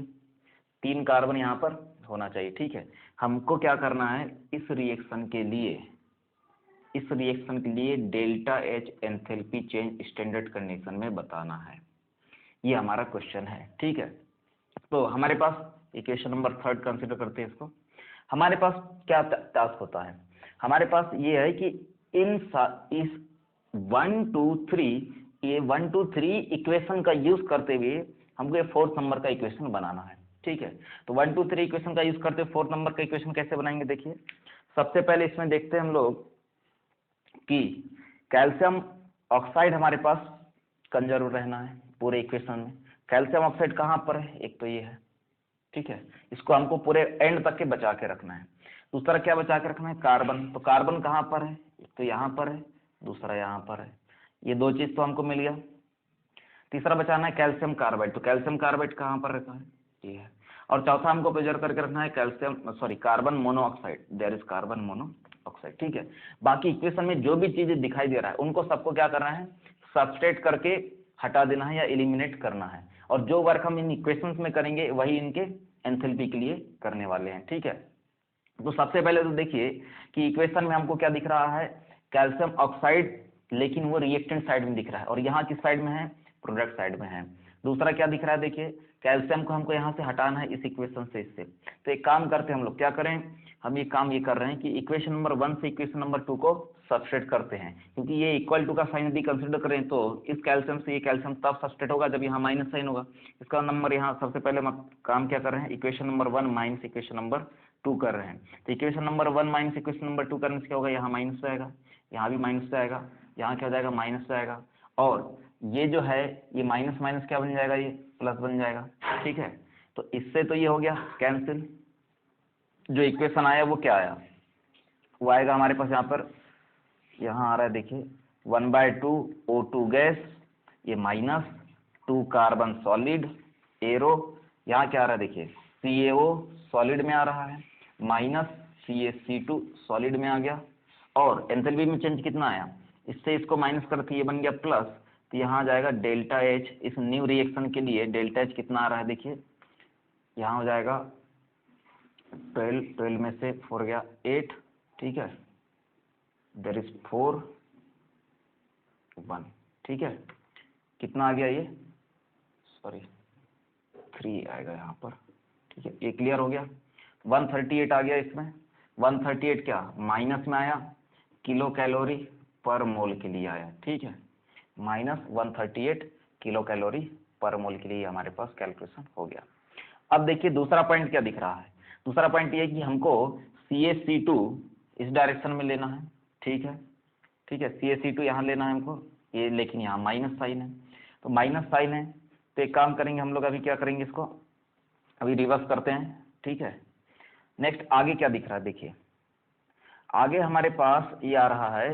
3 कार्बन यहाँ पर होना चाहिए। ठीक है, हमको क्या करना है, इस रिएक्शन के लिए delta H enthalpy change standard condition में बताना है, ये हमारा क्वेश्चन है। ठीक है, तो हमारे पास इक्वेशन नंबर 3 कंसिडर करते हैं इसको। हमारे पास क्या टास्क होता है, हमारे पास ये है कि इस 1 2 3 ये 1 2 3 इक्वेशन का यूज करते हुए हमको ये 4th नंबर का इक्वेशन बनाना है। ठीक है, तो 1 2 3 इक्वेशन का यूज करते हुए 4th नंबर का इक्वेशन कैसे बनाएंगे, देखिए सबसे पहले इसमें देखते हैं हम लोग कि कैल्शियम ऑक्साइड हमारे पास कंजर्व रहना है पूरे इक्वेशन में। कैल्शियम ऑक्साइड कहाँ पर है, एक तो ये है। ठीक है, इसको हमको पूरे एंड तक के बचा के रखना है। दूसरा क्या बचा के रखना है, कार्बन, तो कार्बन कहाँ पर है, एक तो यहाँ पर है, दूसरा यहाँ पर है, ये 2 चीज तो हमको मिल गया। तीसरा बचाना है कैल्शियम कार्बाइड, तो कैल्शियम कार्बाइड कहाँ पर रहता है, ये है। और चौथा हमको प्रिजर्व करके रखना है carbon monoxide, there is carbon monoxide. ठीक है, बाकी इक्वेशन में जो भी चीजें दिखाई दे रहा है उनको सबको क्या करना है, सब्सट्रैक्ट करके हटा देना है या एलिमिनेट करना है, और जो वर्क हम इन इक्वेशंस में करेंगे वही इनके एंथैल्पी के लिए करने वाले हैं। ठीक है, तो सबसे पहले तो देखिए कि इक्वेशन में हमको क्या दिख रहा है, कैल्शियम ऑक्साइड, लेकिन वो रिएक्टेंट साइड में दिख रहा है, और यहाँ किस साइड में है, प्रोडक्ट साइड में है। दूसरा क्या दिख रहा है, देखिए कैल्शियम को हमको यहाँ से हटाना है इस इक्वेशन से, इससे। तो एक काम करते हैं हम लोग, क्या करें, हम ये काम ये कर रहे हैं कि इक्वेशन नंबर 1 से इक्वेशन नंबर 2 को सब्सट्रैक्ट करते हैं, क्योंकि ये इक्वल टू का साइन यदि कंसिडर करें तो इस कैल्शियम से ये कैल्शियम तब सब्सट्रैक्ट होगा जब यहाँ माइनस साइन होगा। इसका नंबर यहाँ सबसे पहले हम काम क्या कर रहे हैं, equation number 1 minus equation number 2 कर रहे हैं। तो equation number 1 minus equation number 2 करने से क्या होगा, यहाँ माइनस आएगा, यहाँ भी माइनस आएगा, यहाँ क्या हो जाएगा, माइनस आएगा, और ये जो है ये माइनस माइनस क्या बन जाएगा, ये प्लस बन जाएगा। ठीक है, तो इससे तो ये हो गया कैंसिल। जो इक्वेशन आया वो क्या आया, वो आएगा हमारे पास यहाँ पर, यहाँ आ रहा है देखिए 1/2 O2 गैस, ये माइनस 2 कार्बन सॉलिड एरो, यहाँ क्या आ रहा है देखिए CaO सॉलिड में आ रहा है, माइनस CaC2 सॉलिड में आ गया, और एंथैल्पी में चेंज कितना आया, इससे इसको माइनस करके ये बन गया प्लस, तो यहाँ आ जाएगा डेल्टा एच। इस न्यू रिएक्शन के लिए डेल्टा एच कितना आ रहा है, देखिए यहाँ हो जाएगा 12 में से 4 गया 8। ठीक है, देयर इज 4 1। ठीक है, कितना आ गया ये, सॉरी 3 आएगा यहाँ पर। ठीक है, ये क्लियर हो गया। 138 आ गया इसमें, 138 क्या माइनस में आया, किलो कैलोरी पर मोल के लिए आया। ठीक है, माइनस 138 किलो कैलोरी पर मोल के लिए हमारे पास कैलकुलेशन हो गया। अब देखिए दूसरा पॉइंट क्या दिख रहा है, दूसरा पॉइंट ये है कि हमको CaC2 इस डायरेक्शन में लेना है। ठीक है, ठीक है, CaC2 यहाँ लेना है हमको, ये लेकिन यहाँ माइनस साइन है, तो माइनस साइन है, तो एक काम करेंगे हम लोग, अभी क्या करेंगे, इसको अभी रिवर्स करते हैं। ठीक है, नेक्स्ट आगे क्या दिख रहा है, देखिए आगे हमारे पास ये आ रहा है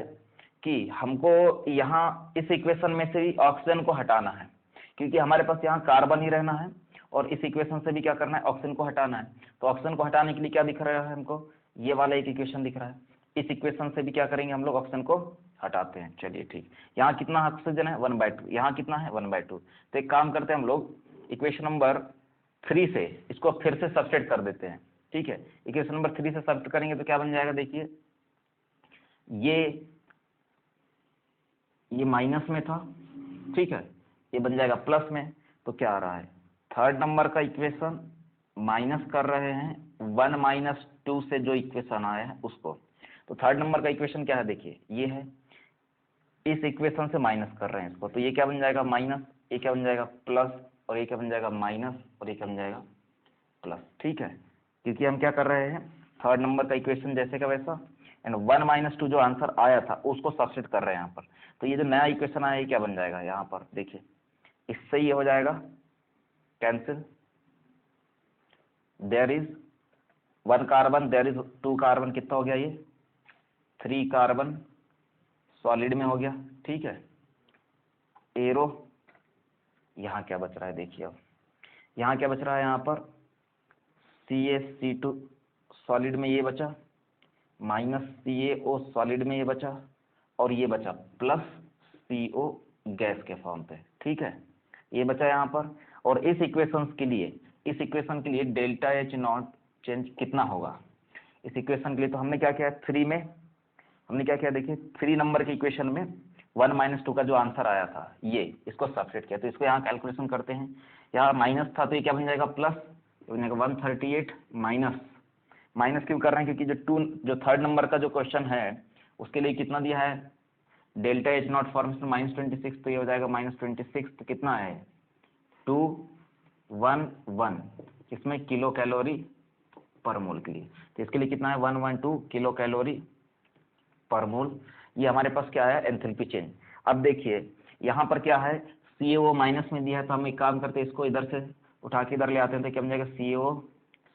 कि हमको यहाँ इस इक्वेशन में से भी ऑक्सीजन को हटाना है, क्योंकि हमारे पास यहाँ कार्बन ही रहना है, और इस इक्वेशन से भी क्या करना है, ऑक्सीजन को हटाना है। तो ऑक्सीजन को हटाने के लिए क्या दिख रहा है हमको, ये वाला एक इक्वेशन दिख रहा है, इस इक्वेशन से भी क्या करेंगे हम लोग, ऑक्सीजन को हटाते हैं। चलिए ठीक, यहाँ कितना ऑक्सीजन है 1/2, यहाँ कितना है 1/2। तो एक काम करते हैं हम लोग, इक्वेशन नंबर 3 से इसको फिर से सब्सट्रैक्ट कर देते हैं। ठीक है, इक्वेशन नंबर 3 से सब्सट्रैक्ट करेंगे तो क्या बन जाएगा, देखिए ये माइनस में था, ठीक है, ये बन जाएगा प्लस में। तो क्या आ रहा है, 3rd नंबर का इक्वेशन माइनस कर रहे हैं 1 - 2 से जो इक्वेशन आया है उसको। तो 3rd नंबर का इक्वेशन क्या है, देखिए ये है, इस इक्वेशन से माइनस कर रहे हैं इसको, तो ये क्या बन जाएगा माइनस, ये क्या बन जाएगा प्लस, और ये क्या बन जाएगा माइनस, और ये क्या बन जाएगा प्लस। ठीक है, क्योंकि हम क्या कर रहे हैं, 3rd नंबर का इक्वेशन जैसे का वैसा, एंड 1 - 2 जो आंसर आया था उसको सब्स्टिट्यूट कर रहे हैं यहाँ पर। तो ये जो नया इक्वेशन आया ये क्या बन जाएगा, यहाँ पर देखिए इससे ये हो जाएगा cancel, there is 1 carbon, there is 2 carbon, कितना हो गया ये 3 कार्बन सॉलिड में हो गया। ठीक है, एरो, यहाँ क्या बच रहा है देखिए, अब यहाँ क्या बच रहा है, यहाँ पर CaC2 सॉलिड में ये बचा, माइनस CaO सॉलिड में ये बचा, और ये बचा प्लस CO गैस के फॉर्म पे, ठीक है, ये बचा यहाँ पर। और इस इक्वेशन के लिए डेल्टा एच नॉट चेंज कितना होगा इस इक्वेशन के लिए? तो हमने क्या किया 3 में, हमने क्या किया देखिए 3 नंबर के इक्वेशन में 1 - 2 का जो आंसर आया था ये, इसको सब्स्टिट्यूट किया, तो इसको यहाँ कैलकुलेशन करते हैं। यहाँ माइनस था तो ये क्या बन जाएगा प्लस, तो बन जाएगा 138 माइनस क्यों कर रहे हैं? क्योंकि जो 3rd नंबर का जो क्वेश्चन है उसके लिए कितना दिया है, डेल्टा एच नॉट फॉर्मेशन -26, तो ये हो जाएगा -26, तो कितना है 211, इसमें किलो कैलोरी पर मोल के लिए, तो इसके लिए कितना है 112 किलो कैलोरी पर मोल। ये हमारे पास क्या है एंथैल्पी चेंज। अब देखिए यहाँ पर क्या है CaO माइनस में दिया है, तो हम एक काम करते हैं इसको इधर से उठा के इधर ले आते हैं, तो क्या बन जाएगा CaO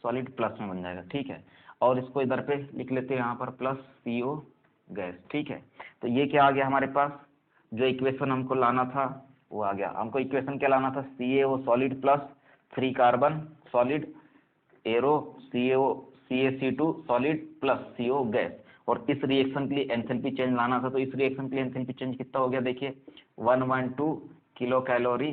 सॉलिड प्लस में बन जाएगा, ठीक है। और इसको इधर पे लिख लेते हैं यहाँ पर प्लस CO गैस, ठीक है। तो ये क्या आ गया हमारे पास, जो इक्वेशन हमको लाना था वो आ गया। हमको इक्वेशन क्या लाना था, CaO solid plus 3 carbon solid arrow CaC2 solid plus CO gas. और इस रिएक्शन के लिए एंथैल्पी चेंज लाना था, तो इस रिएक्शन के लिए एंथैल्पी चेंज कितना हो गया देखिए 112 किलो कैलोरी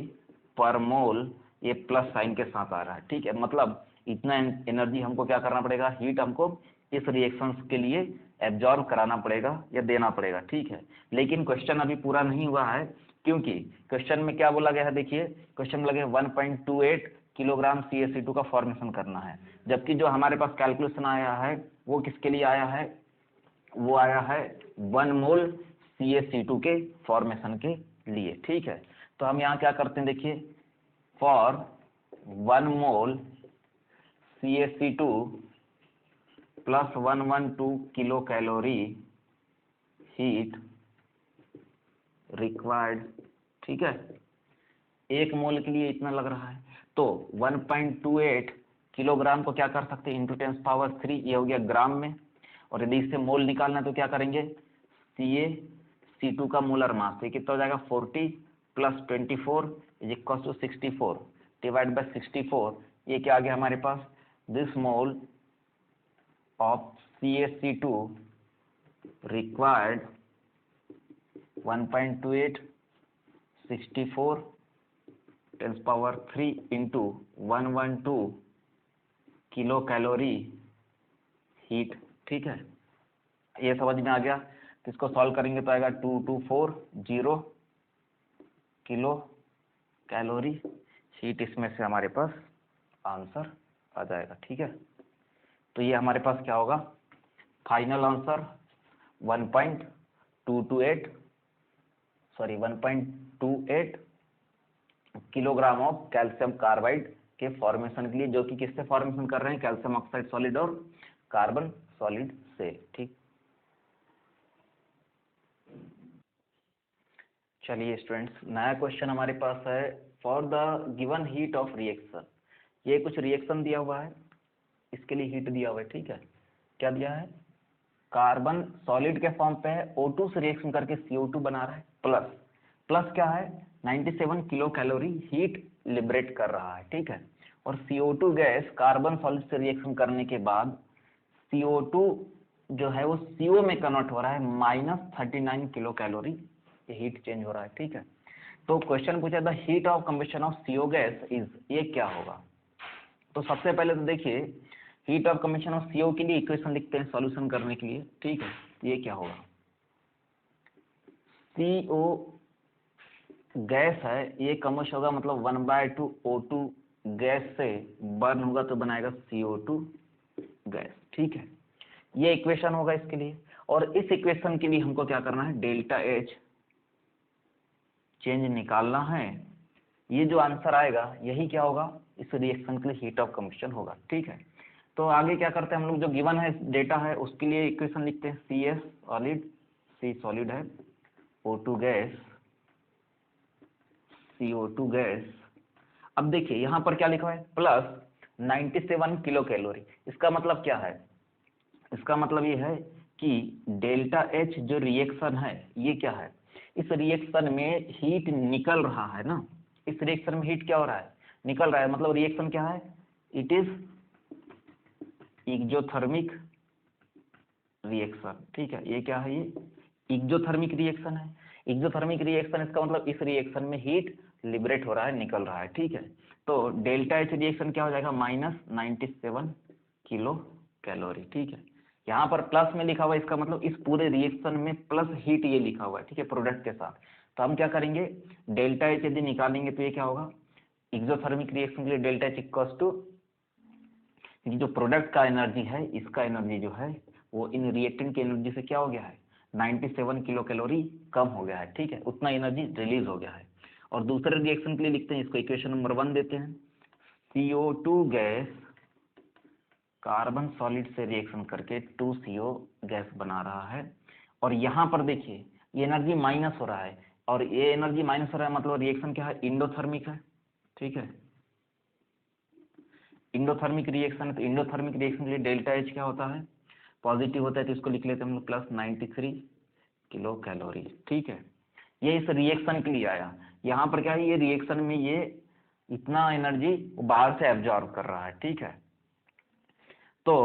पर मोल, ये प्लस साइन के साथ आ रहा है, ठीक है। मतलब इतना एनर्जी हमको क्या करना पड़ेगा, हीट हमको इस रिएक्शन के लिए एब्जॉर्ब कराना पड़ेगा या देना पड़ेगा, ठीक है। लेकिन क्वेश्चन अभी पूरा नहीं हुआ है, क्योंकि क्वेश्चन में क्या बोला गया है देखिए, क्वेश्चन में लगे 1.28 किलोग्राम CaC2 का फॉर्मेशन करना है, जबकि जो हमारे पास कैलकुलेशन आया है वो किसके लिए आया है, वो आया है 1 मोल CaC2 के फॉर्मेशन के लिए, ठीक है। तो हम यहाँ क्या करते हैं देखिए, for 1 mole CaC2 plus 112 kilo calorie heat required, ठीक है। 1 मोल के लिए इतना लग रहा है, तो 1.28 किलोग्राम को क्या कर सकते हैं, इंटू 10⁻3, ये हो गया ग्राम में। और यदि इससे मोल निकालना है तो क्या करेंगे, CaC2 का मोलर मास, ये कितना हो जाएगा 40 + 24 = 64 डिवाइड बाय 64, ये क्या आ गया हमारे पास, this mole of CaC2 required 1.28 64 10⁻3 into 112 kilo calorie heat, ठीक है। ये समझ में आ गया, तो इसको सॉल्व करेंगे तो आएगा 2240 किलो कैलोरी हीट, इसमें से हमारे पास आंसर आ जाएगा, ठीक है। तो ये हमारे पास क्या होगा, final answer 1.28 kilogram of calcium carbide के फॉर्मेशन के लिए, जो कि किससे फॉर्मेशन कर रहे हैं, कैल्शियम ऑक्साइड सॉलिड और कार्बन सॉलिड से, ठीक। चलिए स्टूडेंट्स, नया क्वेश्चन हमारे पास है, for the given heat of reaction. ये कुछ रिएक्शन दिया हुआ है, इसके लिए हीट दिया हुआ है, ठीक है। क्या दिया है, कार्बन सॉलिड के फॉर्म पे है, O2 से रिएक्शन करके CO2 बना रहा है, प्लस क्या है 97 किलो कैलोरी हीट लिबरेट कर रहा है, ठीक है। और CO2 गैस कार्बन सॉलिड से रिएक्शन करने के बाद CO2 जो है वो CO में कन्वर्ट हो रहा है, -39 किलो कैलोरी हीट चेंज हो रहा है, ठीक है। तो क्वेश्चन पूछा था heat of combustion of CO gas is, ये क्या होगा। तो सबसे पहले तो देखिए heat of combustion of CO के लिए इक्वेशन लिखते हैं सॉल्यूशन करने के लिए, ठीक है। ये क्या होगा, CO गैस है, ये कम्बस्ट होगा, मतलब 1/2 O2 गैस से बर्न होगा तो बनाएगा CO2 गैस, ठीक है। ये इक्वेशन होगा इसके लिए। और इस इक्वेशन के लिए हमको क्या करना है, डेल्टा एच चेंज निकालना है। ये जो आंसर आएगा यही क्या होगा, इस रिएक्शन के लिए हीट ऑफ कंबशन होगा, ठीक है। तो आगे क्या करते हैं हम लोग, जो गिवन है डेटा है उसके लिए इक्वेशन लिखते हैं, CS सॉलिड, C सॉलिड है, O2 गैस, CO2 गैस। अब देखिए यहाँ पर क्या लिखा है, प्लस 97 किलो कैलोरी। इसका मतलब क्या है, इसका मतलब ये है कि डेल्टा एच जो रिएक्शन है ये क्या है, इस रिएक्शन में हीट निकल रहा है ना, इस रिएक्शन में हीट क्या हो रहा है, निकल रहा है। मतलब रिएक्शन क्या है, इट इज एक्सोथर्मिक रिएक्शन, ठीक है। ये क्या है, ये एक्सोथर्मिक रिएक्शन है। एक्सोथर्मिक रिएक्शन इसका मतलब इस रिएक्शन में हीट लिबरेट हो रहा है, निकल रहा है, ठीक है। तो डेल्टा एच रिएक्शन क्या हो जाएगा, -97 किलो कैलोरी, ठीक है। यहाँ पर प्लस में लिखा हुआ है, इसका मतलब इस पूरे रिएक्शन में प्लस हीट ये लिखा हुआ है, ठीक है, प्रोडक्ट के साथ। तो हम क्या करेंगे, डेल्टा एच यदि निकालेंगे तो ये क्या होगा, एक्सोथर्मिक रिएक्शन के लिए डेल्टा एच इक्वल्स टू, जो प्रोडक्ट का एनर्जी है, इसका एनर्जी जो है वो इन रिएक्टेंट की एनर्जी से क्या हो गया है, 97 किलो कैलोरी कम हो गया है, ठीक है, उतना एनर्जी रिलीज हो गया है। और दूसरे रिएक्शन के लिए लिखते हैं, इसको इक्वेशन नंबर 1 देते हैं, CO2 गैस कार्बन सॉलिड से रिएक्शन करके 2CO गैस बना रहा है। और यहाँ पर देखिए ये एनर्जी माइनस हो रहा है, और ये एनर्जी माइनस हो रहा है मतलब रिएक्शन क्या है, इंडोथर्मिक है, ठीक है, इंडोथर्मिक रिएक्शन है। तो इंडोथर्मिक रिएक्शन के लिए डेल्टा एच क्या होता है, पॉजिटिव होता है, तो इसको लिख लेते हैं हम लोग +93 किलो कैलोरी, ठीक है। ये इस रिएक्शन के लिए आया। यहाँ पर क्या है, ये रिएक्शन में ये इतना एनर्जी बाहर से एब्जॉर्ब कर रहा है, ठीक है। तो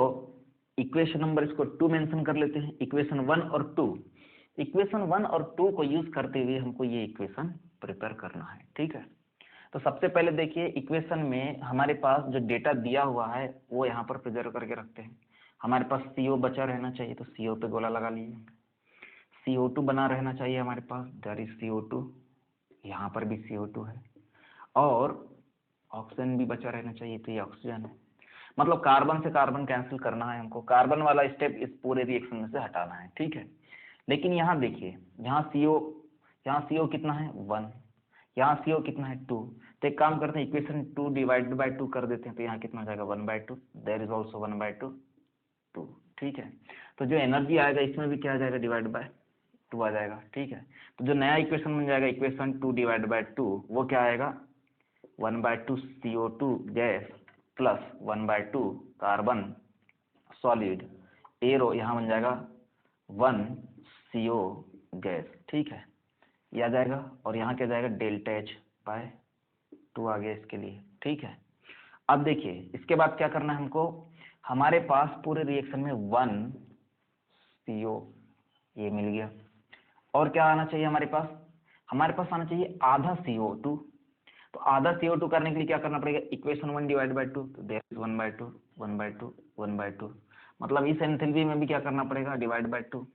इक्वेशन नंबर इसको 2 मेंशन कर लेते हैं, इक्वेशन 1 और 2। इक्वेशन 1 और 2 को यूज करते हुए हमको ये इक्वेशन प्रिपेयर करना है, ठीक है। तो सबसे पहले देखिए इक्वेशन में हमारे पास जो डेटा दिया हुआ है वो यहाँ पर प्रिजर्व करके रखते हैं। हमारे पास CO बचा रहना चाहिए, तो CO पे गोला लगा लिए। CO2 बना रहना चाहिए हमारे पास, दैट इज CO2, यहाँ पर भी CO2 है। और ऑक्सीजन भी बचा रहना चाहिए, तो ये ऑक्सीजन है। मतलब कार्बन से कार्बन कैंसिल करना है हमको, कार्बन वाला स्टेप इस पूरे रिएक्शन में से हटाना है, ठीक है। लेकिन यहाँ देखिए, यहाँ CO कितना है 1, यहाँ CO कितना है 2। तो एक काम करते हैं, इक्वेशन 2 डिवाइडेड बाय 2 कर देते हैं, तो यहाँ कितना हो जाएगा 1/2, देयर इज ऑल्सो 1/2, 2, ठीक है। तो जो एनर्जी आएगा इसमें भी क्या आ जाएगा, डिवाइड बाय 2 आ जाएगा, ठीक है। तो जो नया इक्वेशन बन जाएगा, इक्वेशन 2 डिवाइडेड बाय 2, वो क्या आएगा, 1/2 CO2 gas plus 1/2 carbon solid, arrow यहाँ बन जाएगा 1 CO गैस, ठीक है, ये आ जाएगा। और यहाँ क्या जाएगा, डेल्टा एच बाय 2 आ गया इसके लिए, ठीक है। अब देखिए इसके बाद क्या करना है हमको, हमारे पास पूरे रिएक्शन में 1 CO ये मिल गया, और क्या आना चाहिए हमारे पास आना चाहिए आधा CO2। तो आधा CO2 करने के लिए क्या करना पड़ेगा, इक्वेशन 1 डिवाइड बाय 2, तो देयर इज 1/2 1/2 1/2, मतलब इस एंथैल्पी में भी क्या करना पड़ेगा, डिवाइड बाय 2।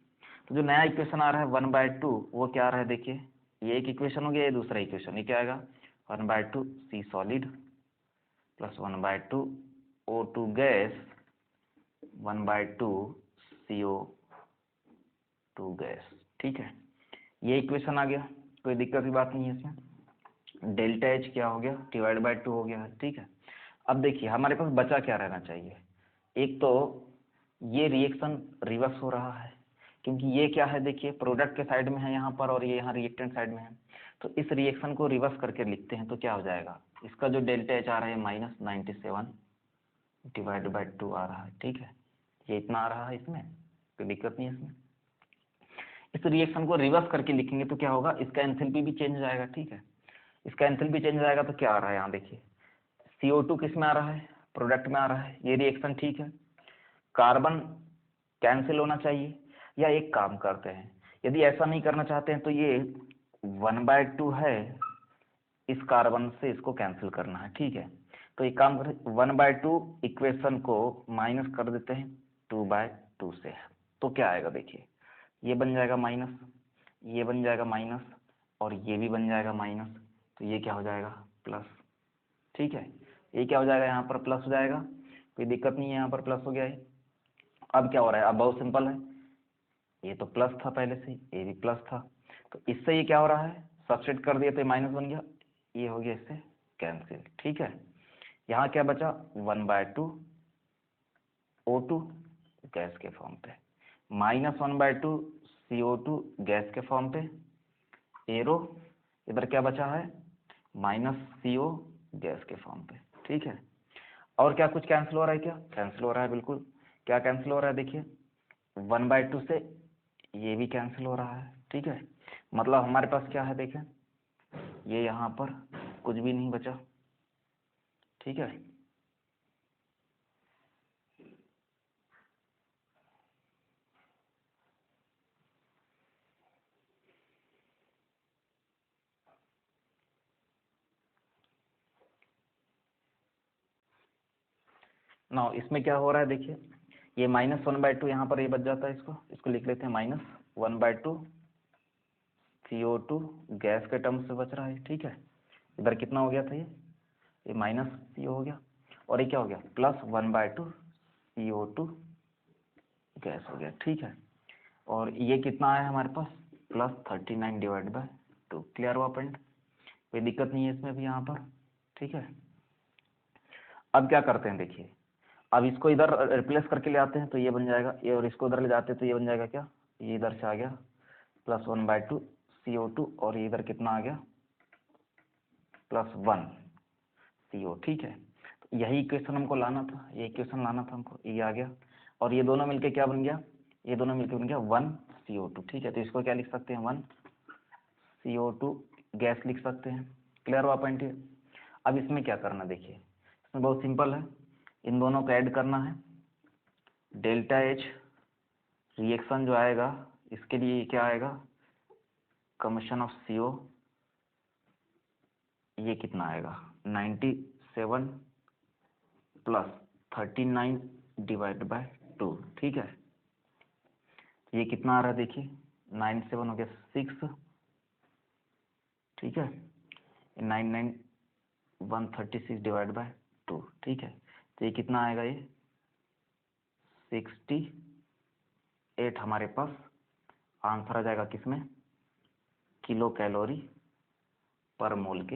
तो जो नया इक्वेशन आ रहा है 1/2 वो क्या आ रहा है, देखिए ये एक इक्वेशन हो गया, ये दूसरा इक्वेशन, ये क्या आएगा 1/2 C solid plus 1/2 O2 gas 1/2 CO2 gas, ठीक है। ये इक्वेशन आ गया, कोई दिक्कत की बात नहीं है इसमें। डेल्टा एच क्या हो गया, डिवाइड बाय 2 हो गया है, ठीक है। अब देखिए हमारे पास बचा क्या रहना चाहिए, एक तो ये रिएक्शन रिवर्स हो रहा है, क्योंकि ये क्या है, देखिए प्रोडक्ट के साइड में है यहाँ पर, और ये यहाँ रिएक्टेंट साइड में है। तो इस रिएक्शन को रिवर्स करके लिखते हैं, तो क्या हो जाएगा, इसका जो डेल्टा एच आ रहा है -97 डिवाइड बाय 2 आ रहा है, ठीक है, ये इतना आ रहा है, इसमें कोई दिक्कत नहीं है इसमें। इस रिएक्शन को रिवर्स करके लिखेंगे तो क्या होगा, इसका एंथैल्पी भी चेंज हो जाएगा, ठीक है। इसका एंथैल्पी चेंज हो जाएगा तो क्या आ रहा है, यहाँ देखिए CO2 किस में आ रहा है, प्रोडक्ट में आ रहा है, ये रिएक्शन ठीक है। कार्बन कैंसिल होना चाहिए, या एक काम करते हैं, यदि ऐसा नहीं करना चाहते हैं तो ये 1/2 है, इस कार्बन से इसको कैंसिल करना है, ठीक है। तो एक काम करें, 1/2 इक्वेशन को माइनस कर देते हैं 2/2 से, तो क्या आएगा देखिए, ये बन जाएगा माइनस, ये बन जाएगा माइनस, और ये भी बन जाएगा माइनस, तो ये क्या हो जाएगा प्लस, ठीक है। ये क्या हो जाएगा, यहाँ पर प्लस हो जाएगा, कोई दिक्कत नहीं है, यहाँ पर प्लस हो गया है। अब क्या हो रहा है, अब बहुत सिंपल है, ये तो प्लस था पहले से, ये भी प्लस था, तो इससे ये क्या हो रहा है, सब्स्टिट्यूट कर दिया तो ये माइनस बन गया, ये हो गया इससे कैंसिल, ठीक है। यहाँ क्या बचा, 1/2 O2 गैस के फॉर्म पे, -1/2 CO2 गैस के फॉर्म पे, एरो इधर क्या बचा है, -CO गैस के फॉर्म पे, ठीक है। और क्या कुछ कैंसिल हो रहा है, क्या कैंसिल हो रहा है, बिल्कुल, क्या कैंसिल हो रहा है, देखिए 1/2 से ये भी कैंसिल हो रहा है, ठीक है। मतलब हमारे पास क्या है, देखें ये यहाँ पर कुछ भी नहीं बचा, ठीक है। नाउ इसमें क्या हो रहा है देखिए, ये -1/2 यहाँ पर ये बच जाता है, इसको लिख लेते हैं -1/2 CO2 गैस के टर्म से बच रहा है, ठीक है। इधर कितना हो गया था, ये माइनस CO हो गया, और ये क्या हो गया +1/2 CO2 गैस हो गया, ठीक है। और ये कितना आया हमारे पास +39/2। क्लियर हुआ पॉइंट, कोई दिक्कत नहीं है इसमें भी यहाँ पर, ठीक है। अब क्या करते हैं देखिए, अब इसको इधर रिप्लेस करके ले आते हैं तो ये बन जाएगा, ये और इसको उधर ले जाते हैं तो ये बन जाएगा क्या, ये इधर से आ गया +1/2 CO2, और ये इधर कितना आ गया +1 CO, ठीक है। तो यही इक्वेशन हमको लाना था, ये इक्वेशन लाना था हमको, ये आ गया, और ये दोनों मिलके क्या बन गया, ये दोनों मिलके बन गया 1 CO2, ठीक है। तो इसको क्या लिख सकते हैं 1 CO2 गैस लिख सकते हैं। क्लियर हुआ पॉइंट ये। अब इसमें क्या करना देखिए, इसमें बहुत सिंपल है, इन दोनों को ऐड करना है, डेल्टा H रिएक्शन जो आएगा इसके लिए क्या आएगा, कमीशन ऑफ CO, ये कितना आएगा 97 + 39/2, ठीक है। ये कितना आ रहा है देखिए, 97 हो गया 6, ठीक है, 99 136/2, ठीक है। तो ये कितना आएगा, ये 68 हमारे पास आंसर आ जाएगा किसमें, किलो कैलोरी पर मोल के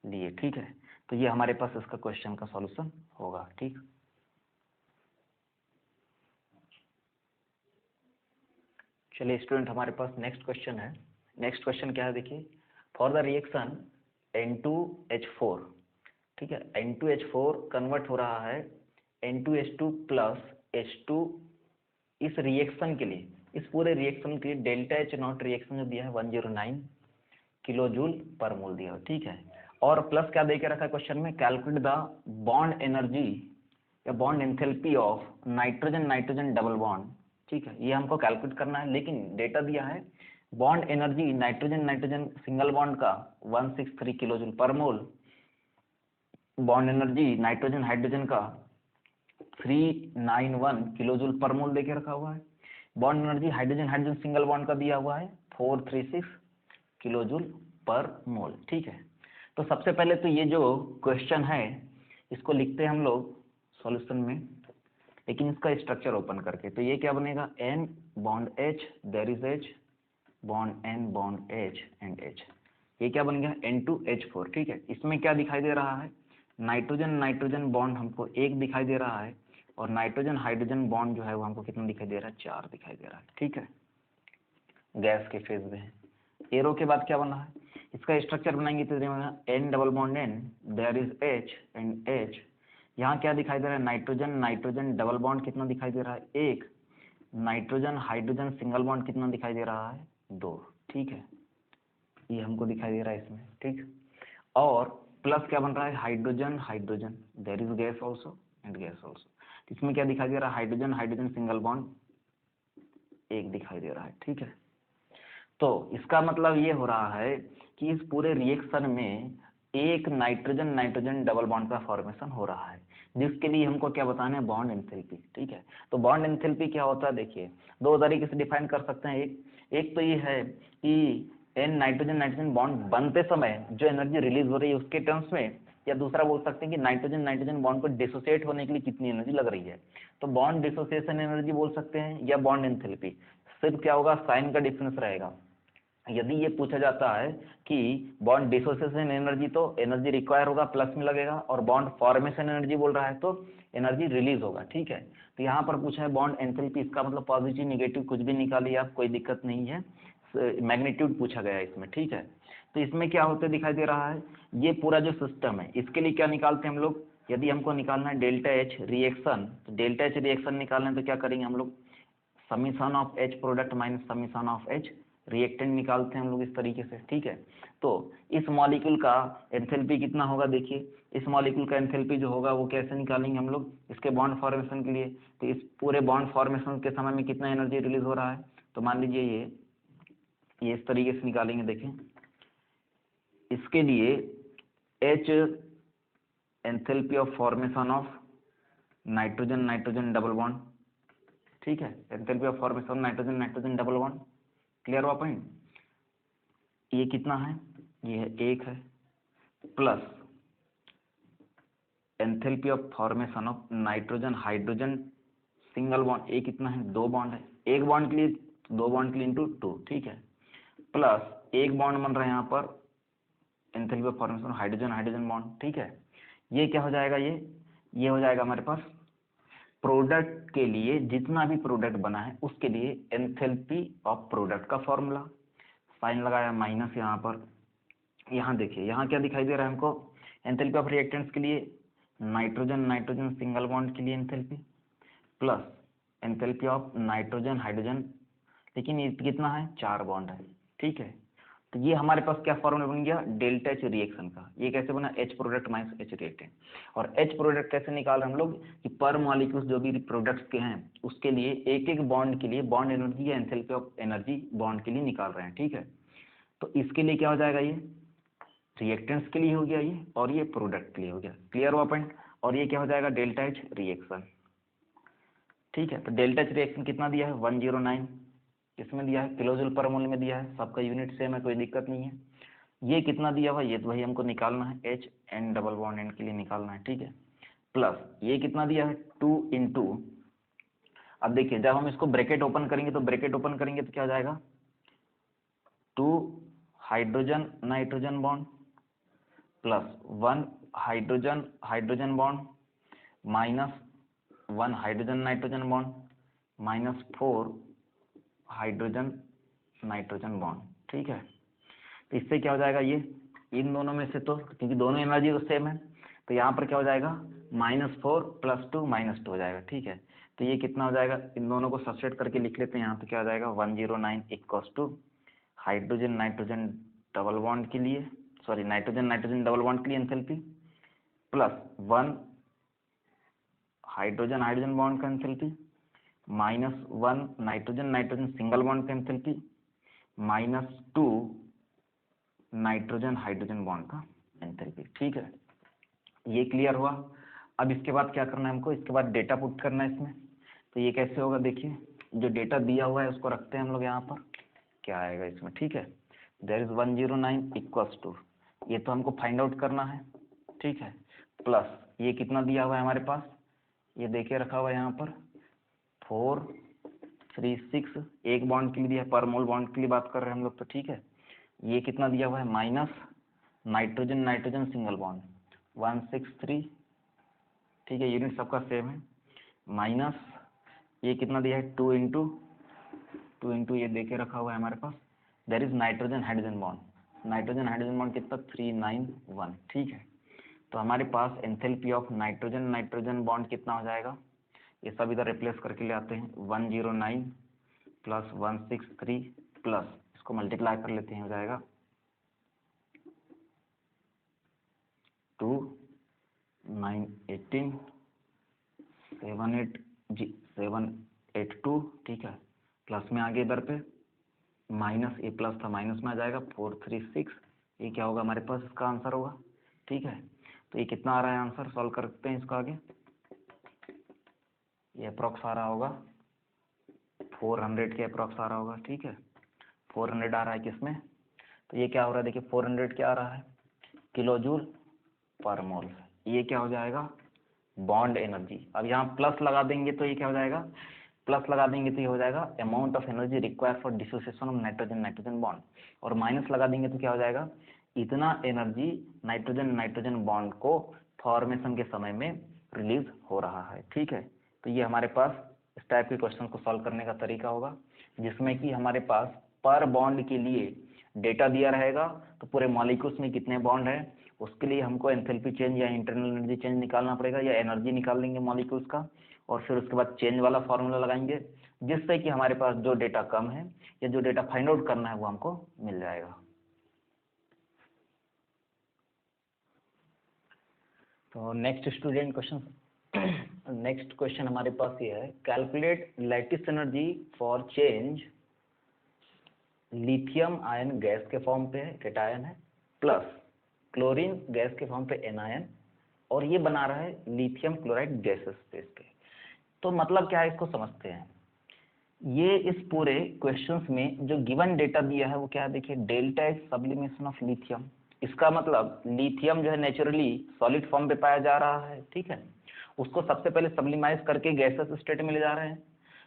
लिए, ठीक है। तो ये हमारे पास इसका क्वेश्चन का सॉल्यूशन होगा, ठीक। चलिए स्टूडेंट, हमारे पास नेक्स्ट क्वेश्चन है। नेक्स्ट क्वेश्चन क्या है देखिए, फॉर द रिएक्शन N2H4, ठीक है, N2H4 कन्वर्ट हो रहा है N2H2 + H2, इस रिएक्शन के लिए, इस पूरे रिएक्शन के लिए डेल्टा H नॉट रिएक्शन जो दिया है 109 किलो जूल पर मोल दिया है, ठीक है। और प्लस क्या दे के रखा है क्वेश्चन में, कैलकुलेट द बॉन्ड एनर्जी या bond enthalpy of nitrogen nitrogen double bond, ठीक है। ये हमको कैलकुलेट करना है, लेकिन डेटा दिया है bond energy nitrogen nitrogen single bond का 163 किलो जूल पर मोल, बॉन्ड एनर्जी नाइट्रोजन हाइड्रोजन का 391 किलो जूल पर मोल देके रखा हुआ है, bond energy hydrogen hydrogen single bond का दिया हुआ है 436 किलो जूल पर मोल, ठीक है। तो सबसे पहले तो ये जो क्वेश्चन है इसको लिखते हैं हम लोग सॉल्यूशन में, लेकिन इसका स्ट्रक्चर ओपन करके। तो ये क्या बनेगा, N bond H, there is H bond N bond H and H, ये क्या बन गया N2H4, ठीक है। इसमें क्या दिखाई दे रहा है, नाइट्रोजन नाइट्रोजन बॉन्ड हमको 1 दिखाई दे रहा है, और नाइट्रोजन हाइड्रोजन बॉन्ड जो है वो हमको कितना दिखाई दे रहा है, 4 दिखाई दे रहा है, ठीक है, गैस के फेज में है। एरो के बाद क्या बना है, इसका स्ट्रक्चर बनाएंगे तो N double bond N, there is H and H, यहाँ क्या दिखाई दे रहा है, नाइट्रोजन नाइट्रोजन डबल बॉन्ड कितना दिखाई दे रहा है, 1, नाइट्रोजन हाइड्रोजन सिंगल बॉन्ड कितना दिखाई दे रहा है, 2, ठीक है, ये हमको दिखाई दे रहा है इसमें, ठीक। और प्लस क्या बन रहा है, hydrogen hydrogen, there is gas also and gas also, इसमें क्या दिखाई दे रहा है, हाइड्रोजन हाइड्रोजन सिंगल बॉन्ड 1 दिखाई दे रहा है, ठीक है। तो इसका मतलब ये हो रहा है कि इस पूरे रिएक्शन में एक नाइट्रोजन नाइट्रोजन डबल बॉन्ड का फॉर्मेशन हो रहा है, जिसके लिए हमको क्या बताना है, बॉन्ड एंथैल्पी, ठीक है। तो बॉन्ड एंथैल्पी क्या होता है देखिए, दो तरीके से डिफाइन कर सकते हैं। एक तो ये है कि एन नाइट्रोजन नाइट्रोजन बॉन्ड बनते समय जो एनर्जी रिलीज हो रही है उसके टर्म्स में, या दूसरा बोल सकते हैं कि नाइट्रोजन नाइट्रोजन बॉन्ड को डिसोसिएट होने के लिए कितनी एनर्जी लग रही है, तो बॉन्ड डिसोसिएशन एनर्जी बोल सकते हैं, या बॉन्ड एंथैल्पी। सिर्फ क्या होगा, साइन का डिफरेंस रहेगा। यदि ये पूछा जाता है कि बॉन्ड डिसोसिएशन एनर्जी, तो एनर्जी रिक्वायर होगा प्लस में लगेगा, और बॉन्ड फॉर्मेशन एनर्जी बोल रहा है तो एनर्जी रिलीज होगा, ठीक है। तो यहाँ पर पूछा है बॉन्ड एंथैल्पी, इसका मतलब पॉजिटिव निगेटिव कुछ भी निकालिए आप, कोई दिक्कत नहीं है, मैग्नीट्यूड पूछा गया है इसमें, ठीक है। तो इसमें क्या होते दिखाई दे रहा है, ये पूरा जो सिस्टम है इसके लिए क्या निकालते हैं हम लोग, यदि हमको निकालना है डेल्टा H रिएक्शन, तो डेल्टा H रिएक्शन निकालना है तो क्या करेंगे हम लोग, summation of H product minus summation of H reactant निकालते हैं हम लोग इस तरीके से, ठीक है। तो इस मॉलिक्यूल का एंथैल्पी कितना होगा देखिए, इस मॉलिक्यूल का एंथैल्पी जो होगा वो कैसे निकालेंगे हम लोग, इसके बॉन्ड फॉर्मेशन के लिए। तो इस पूरे बॉन्ड फॉर्मेशन के समय में कितना एनर्जी रिलीज हो रहा है, तो मान लीजिए ये इस तरीके से निकालेंगे, देखें इसके लिए H enthalpy of formation of nitrogen nitrogen double bond, ठीक है, enthalpy of formation nitrogen nitrogen double bond. Clear हुआ पॉइंट? ये कितना है, ये है 1 है, plus enthalpy of formation of nitrogen hydrogen single bond, ये कितना है, 2 बॉन्ड है, 1 बॉन्ड के लिए 2 बॉन्ड के लिए इंटू 2, ठीक है, प्लस 1 बॉन्ड बन रहा है यहाँ पर enthalpy of formation hydrogen hydrogen bond, ठीक है। ये क्या हो जाएगा, ये हो जाएगा हमारे पास प्रोडक्ट के लिए, जितना भी प्रोडक्ट बना है उसके लिए एंथैल्पी ऑफ प्रोडक्ट का फॉर्मूला, साइन लगाया माइनस यहाँ पर। यहाँ देखिए, यहाँ क्या दिखाई दे रहा है हमको, एंथैल्पी ऑफ रिएक्टेंट्स के लिए नाइट्रोजन नाइट्रोजन सिंगल बॉन्ड के लिए enthalpy, plus enthalpy of nitrogen hydrogen, लेकिन ये कितना है, 4 बॉन्ड है, ठीक है। तो ये हमारे पास क्या फॉर्मूला बन गया, डेल्टा एच रिएक्शन का। ये कैसे बना, H product minus H reactant. और एच प्रोडक्ट कैसे निकाल रहे हैं हम लोग, कि पर मॉलिक्यूल्स जो भी प्रोडक्ट्स के हैं उसके लिए एक एक बॉन्ड के लिए बॉन्ड एनर्जी या एंथैल्पी ऑफ एनर्जी बॉन्ड के लिए निकाल रहे हैं, ठीक है। तो इसके लिए क्या हो जाएगा, ये रिएक्टेंट्स के लिए हो गया ये, और ये प्रोडक्ट के लिए हो गया। क्लियर हुआ पॉइंट? और ये क्या हो जाएगा, डेल्टा एच रिएक्शन, ठीक है। तो डेल्टा एच रिएक्शन कितना दिया है, 109, किसमें दिया है, किलोजूल पर मोल में दिया है, सबका यूनिट सेम है, कोई दिक्कत नहीं है। ये कितना दिया हुआ, ये तो वही हमको निकालना है, H N double bond N के लिए निकालना है, ठीक है। प्लस ये कितना दिया है, 2 इंटू, अब देखिए जब हम इसको ब्रैकेट ओपन करेंगे तो क्या हो जाएगा, 2 hydrogen nitrogen bond plus 1 hydrogen hydrogen bond minus 1 hydrogen nitrogen bond minus 4 hydrogen nitrogen bond, ठीक है। तो इससे क्या हो जाएगा, ये इन दोनों में से, तो क्योंकि दोनों एनर्जी तो सेम है, तो यहाँ पर क्या हो जाएगा, -4 + 2 -2 हो जाएगा, ठीक है। तो ये कितना हो जाएगा, इन दोनों को सब्स्टिट्यूट करके लिख लेते हैं। यहाँ पे क्या हो जाएगा, 109 equals to hydrogen nitrogen double bond के लिए, sorry nitrogen nitrogen double bond के लिए enthalpy, plus 1 hydrogen hydrogen bond का enthalpy, -1 nitrogen nitrogen single bond का एंथैल्पी, -2 नाइट्रोजन हाइड्रोजन बॉन्ड का एंथैल्पी, ठीक है। ये क्लियर हुआ। अब इसके बाद क्या करना है हमको, इसके बाद डेटा पुट करना है इसमें। तो ये कैसे होगा, देखिए जो डेटा दिया हुआ है उसको रखते हैं हम लोग यहाँ पर, क्या आएगा इसमें, ठीक है। देयर इज 109 इक्वल्स टू, ये तो हमको फाइंड आउट करना है, ठीक है, प्लस ये कितना दिया हुआ है हमारे पास, ये देखिए रखा हुआ है यहाँ पर 436, एक बॉन्ड के लिए दिया है, पर मोल बॉन्ड के लिए बात कर रहे हैं हम लोग, तो ठीक है। ये कितना दिया हुआ है, minus nitrogen nitrogen single bond 163, ठीक है, यूनिट सबका सेम है, माइनस ये कितना दिया है, 2 इंटू ये देके रखा हुआ है हमारे पास, there is nitrogen hydrogen bond कितना, 391, ठीक है। तो हमारे पास enthalpy of nitrogen nitrogen bond कितना हो जाएगा, ये सब इधर रिप्लेस करके ले आते हैं, 109 प्लस 163 प्लस इसको मल्टीप्लाई कर लेते हैं, हो जाएगा 2 9 18 782, ठीक है, प्लस में आगे इधर पे माइनस, ए प्लस था माइनस में आ जाएगा 436, ये क्या होगा हमारे पास, इसका आंसर होगा, ठीक है। तो ये कितना आ रहा है आंसर, सॉल्व करते हैं इसको आगे, ये अप्रॉक्स आ रहा होगा 400 के अप्रॉक्स आ रहा होगा, ठीक है, 400 आ रहा है किसमें, तो ये क्या हो रहा है, देखिए 400 क्या आ रहा है, किलोजूल पर मोल, ये क्या हो जाएगा, बॉन्ड एनर्जी। अब यहाँ प्लस लगा देंगे तो ये क्या हो जाएगा, प्लस लगा देंगे तो ये हो जाएगा amount of energy required for dissociation of nitrogen nitrogen bond, और माइनस लगा देंगे तो क्या हो जाएगा, इतना एनर्जी नाइट्रोजन नाइट्रोजन बॉन्ड को फॉर्मेशन के समय में रिलीज हो रहा है, ठीक है। तो ये हमारे पास इस टाइप के क्वेश्चन को सॉल्व करने का तरीका होगा, जिसमें कि हमारे पास पर बॉन्ड के लिए डेटा दिया रहेगा, तो पूरे मॉलिक्यूल्स में कितने बॉन्ड है, उसके लिए हमको एंथैल्पी चेंज या इंटरनल एनर्जी चेंज निकालना पड़ेगा, या एनर्जी निकाल लेंगे मॉलिक्यूल्स का, और फिर उसके बाद चेंज वाला फॉर्मूला लगाएंगे, जिससे कि हमारे पास जो डेटा कम है या जो डेटा फाइंड आउट करना है वो हमको मिल जाएगा। तो next student question, next question हमारे पास ये है, calculate lattice energy for change lithium ion gas के फॉर्म पे है, कैटायन है, प्लस क्लोरीन गैस के फॉर्म पे एनायन, और ये बना रहा है लिथियम क्लोराइड गैसेस फेज पे। तो मतलब क्या है इसको समझते हैं। ये इस पूरे क्वेश्चंस में जो गिवन डेटा दिया है वो क्या है, देखिए delta H sublimation of lithium. इसका मतलब लिथियम जो है नेचुरली सॉलिड फॉर्म पे पाया जा रहा है, ठीक है। उसको सबसे पहले सब्लिमाइज करके गैसेस स्टेट में ले जा रहे हैं,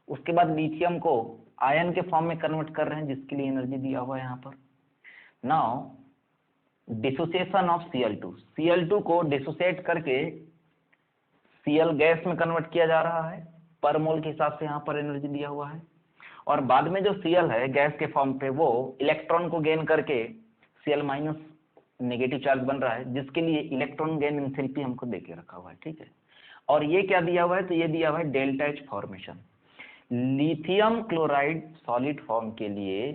उसके बाद लिथियम को आयन के फॉर्म में कन्वर्ट कर रहे हैं, जिसके लिए एनर्जी दिया हुआ है यहाँ पर। Now dissociation of Cl2, Cl2 को डिसोसिएट करके Cl गैस में कन्वर्ट किया जा रहा है, पर मोल के हिसाब से यहाँ पर एनर्जी दिया हुआ है। और बाद में जो Cl है गैस के फॉर्म पे वो इलेक्ट्रॉन को गेन करके Cl माइनस नेगेटिव चार्ज बन रहा है, जिसके लिए इलेक्ट्रॉन गेन एंथैल्पी हमको दे के रखा हुआ है, ठीक है। और ये क्या दिया हुआ है, तो ये दिया हुआ है delta H formation. Lithium chloride solid form के लिए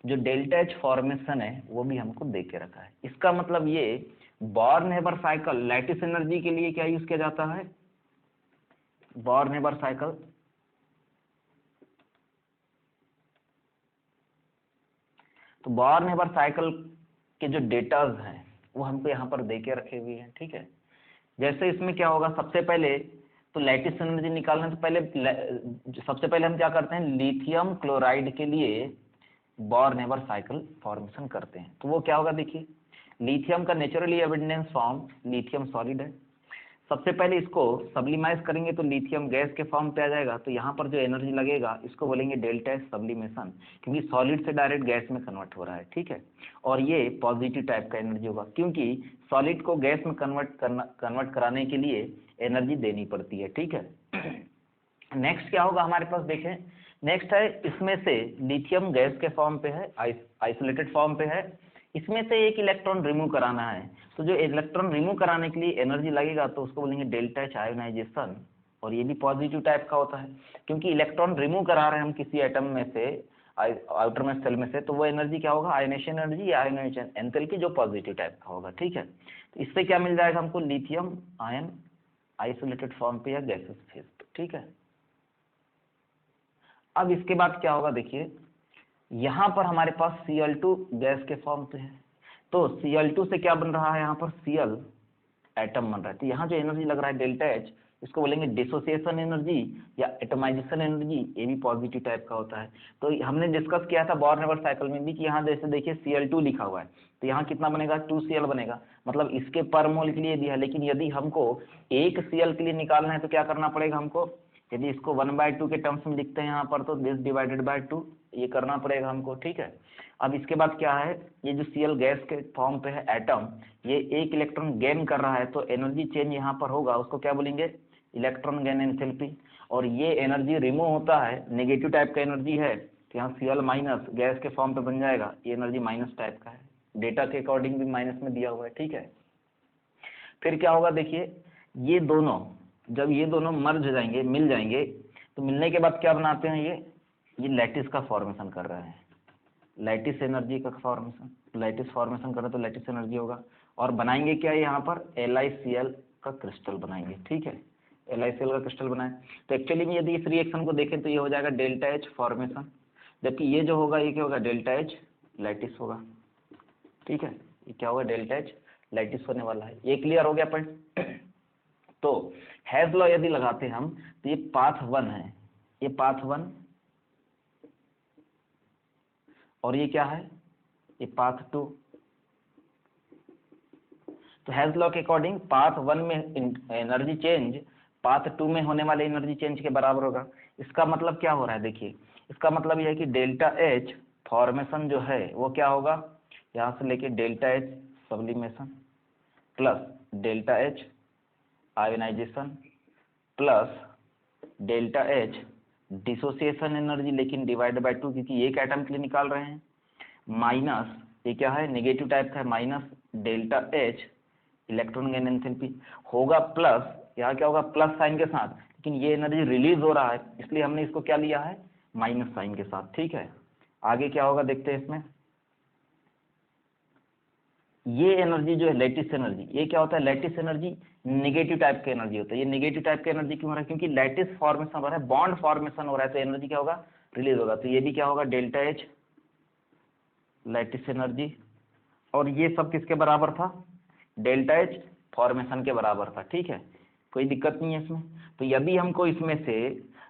जो डेल्टा एच फॉर्मेशन है वो भी हमको दे के रखा है। इसका मतलब ये बॉर्न-हेबर साइकिल लैटिस एनर्जी के लिए क्या यूज किया जाता है, बॉर्न-हेबर साइकिल तो बॉर्न-हेबर साइकिल के जो डेटाज हैं वो हमको यहाँ पर दे के रखे हुए हैं, ठीक है। जैसे इसमें क्या होगा, सबसे पहले तो लैटिस एनर्जी निकालने से पहले सबसे पहले हम क्या करते हैं, लिथियम क्लोराइड के लिए बॉर्न-हेबर साइकिल फॉर्मेशन करते हैं। तो वो क्या होगा, देखिए लिथियम का नेचुरली एबिंडेंस फॉर्म लिथियम सॉलिड है। सबसे पहले इसको सब्लिमाइज करेंगे तो लिथियम गैस के फॉर्म पे आ जाएगा, तो यहाँ पर जो एनर्जी लगेगा इसको बोलेंगे डेल्टा एच सब्लिमेशन, क्योंकि सॉलिड से डायरेक्ट गैस में कन्वर्ट हो रहा है, ठीक है। और ये पॉजिटिव टाइप का एनर्जी होगा, क्योंकि सॉलिड को गैस में कन्वर्ट कराने के लिए एनर्जी देनी पड़ती है, ठीक है। नेक्स्ट क्या होगा हमारे पास, देखें नेक्स्ट है, इसमें से लिथियम गैस के फॉर्म पे है, आइसोलेटेड फॉर्म पे है, इसमें से एक इलेक्ट्रॉन रिमूव कराना है। तो जो इलेक्ट्रॉन रिमूव कराने के लिए एनर्जी लगेगा तो उसको बोलेंगे डेल्टा एच आयोनाइजेशन, और ये भी पॉजिटिव टाइप का होता है, क्योंकि इलेक्ट्रॉन रिमूव करा रहे हैं हम किसी एटम में से, आउटर में सेल में से, तो वो एनर्जी क्या होगा, आयनेशन एनर्जी या आयनाइजेशन एंथैल्पी, जो पॉजिटिव टाइप का होगा, ठीक है। तो इससे क्या मिल जाएगा हमको, लिथियम आयन आइसोलेटेड फॉर्म पे या गैसेस फेज, ठीक है। अब इसके बाद क्या होगा, देखिए यहाँ पर हमारे पास Cl2 गैस के फॉर्म पे है, तो Cl2 से क्या बन रहा है, यहाँ पर Cl एटम बन रहा है। तो यहाँ जो एनर्जी लग रहा है डेल्टा एच, इसको बोलेंगे डिसोसिएशन एनर्जी या एटमाइजेशन एनर्जी, ये भी पॉजिटिव टाइप का होता है। तो हमने डिस्कस किया था बॉर्न-हेबर साइकिल में भी कि यहाँ जैसे देखिए Cl2 लिखा हुआ है, तो यहाँ कितना बनेगा, 2Cl बनेगा, मतलब इसके पर मोल के लिए दिया है। लेकिन यदि हमको एक Cl के लिए निकालना है तो क्या करना पड़ेगा हमको, यदि इसको 1/2 के टर्म्स में लिखते हैं यहाँ पर, तो दिस डिवाइडेड बाय 2 ये करना पड़ेगा हमको, ठीक है। अब इसके बाद क्या है, ये जो Cl गैस के फॉर्म पे है एटम, ये एक इलेक्ट्रॉन गेन कर रहा है, तो एनर्जी चेंज यहाँ पर होगा, उसको क्या बोलेंगे, इलेक्ट्रॉन गेन एंथैल्पी। और ये एनर्जी रिमूव होता है, नेगेटिव टाइप का एनर्जी है, तो यहाँ Cl माइनस गैस के फॉर्म पे बन जाएगा, ये एनर्जी माइनस टाइप का है, डेटा के अकॉर्डिंग भी माइनस में दिया हुआ है, ठीक है। फिर क्या होगा, देखिए ये दोनों जब ये दोनों मर्ज हो जाएंगे, मिल जाएंगे, तो मिलने के बाद क्या बनाते हैं, ये लैटिस का फॉर्मेशन कर रहे हैं, लैटिस एनर्जी का फॉर्मेशन, लैटिस फॉर्मेशन कर रहे हैं तो लैटिस एनर्जी होगा। और बनाएंगे क्या, यहाँ पर LiCl का क्रिस्टल बनाएंगे, ठीक है, LiCl का क्रिस्टल बनाए। तो एक्चुअली में यदि इस रिएक्शन को देखें तो ये हो जाएगा डेल्टा एच फॉर्मेशन, जबकि ये जो होगा ये क्या होगा, डेल्टा एच लैटिस होगा, ठीक है। ये क्या होगा, डेल्टा एच लैटिस होने वाला है। ये क्लियर हो गया पॉइंट। तो हैज लॉ यदि लगाते हम तो ये पाथ 1 है, ये पाथ 1, और ये क्या है, ये पाथ 2। तो हैज लॉ के अकॉर्डिंग पाथ 1 में एनर्जी चेंज पाथ 2 में होने वाले एनर्जी चेंज के बराबर होगा। इसका मतलब क्या हो रहा है, देखिए इसका मतलब यह है कि डेल्टा एच फॉर्मेशन जो है वो क्या होगा, यहाँ से लेके delta H sublimation plus delta H ionisation plus delta H dissociation energy, लेकिन डिवाइड बाय 2, क्योंकि एक एटम के लिए निकाल रहे हैं, माइनस ये क्या है, नेगेटिव टाइप का है, minus delta H electron gain enthalpy होगा, प्लस यहाँ क्या होगा, प्लस साइन के साथ, लेकिन ये एनर्जी रिलीज हो रहा है, इसलिए हमने इसको क्या लिया है, माइनस साइन के साथ, ठीक है। आगे क्या होगा देखते हैं इसमें, ये एनर्जी जो है लैटिस एनर्जी, ये क्या होता है, लैटिस एनर्जी नेगेटिव टाइप की एनर्जी होता है। ये नेगेटिव टाइप की एनर्जी क्यों हो रहा है, क्योंकि लैटिस फॉर्मेशन हो रहा है, बॉन्ड फॉर्मेशन हो रहा है, तो एनर्जी क्या होगा, रिलीज होगा। तो ये भी क्या होगा, डेल्टा एच लैटिस एनर्जी, और ये सब किसके बराबर था, डेल्टा एच फॉर्मेशन के बराबर था, ठीक है, कोई दिक्कत नहीं है इसमें। तो यदि हमको इसमें से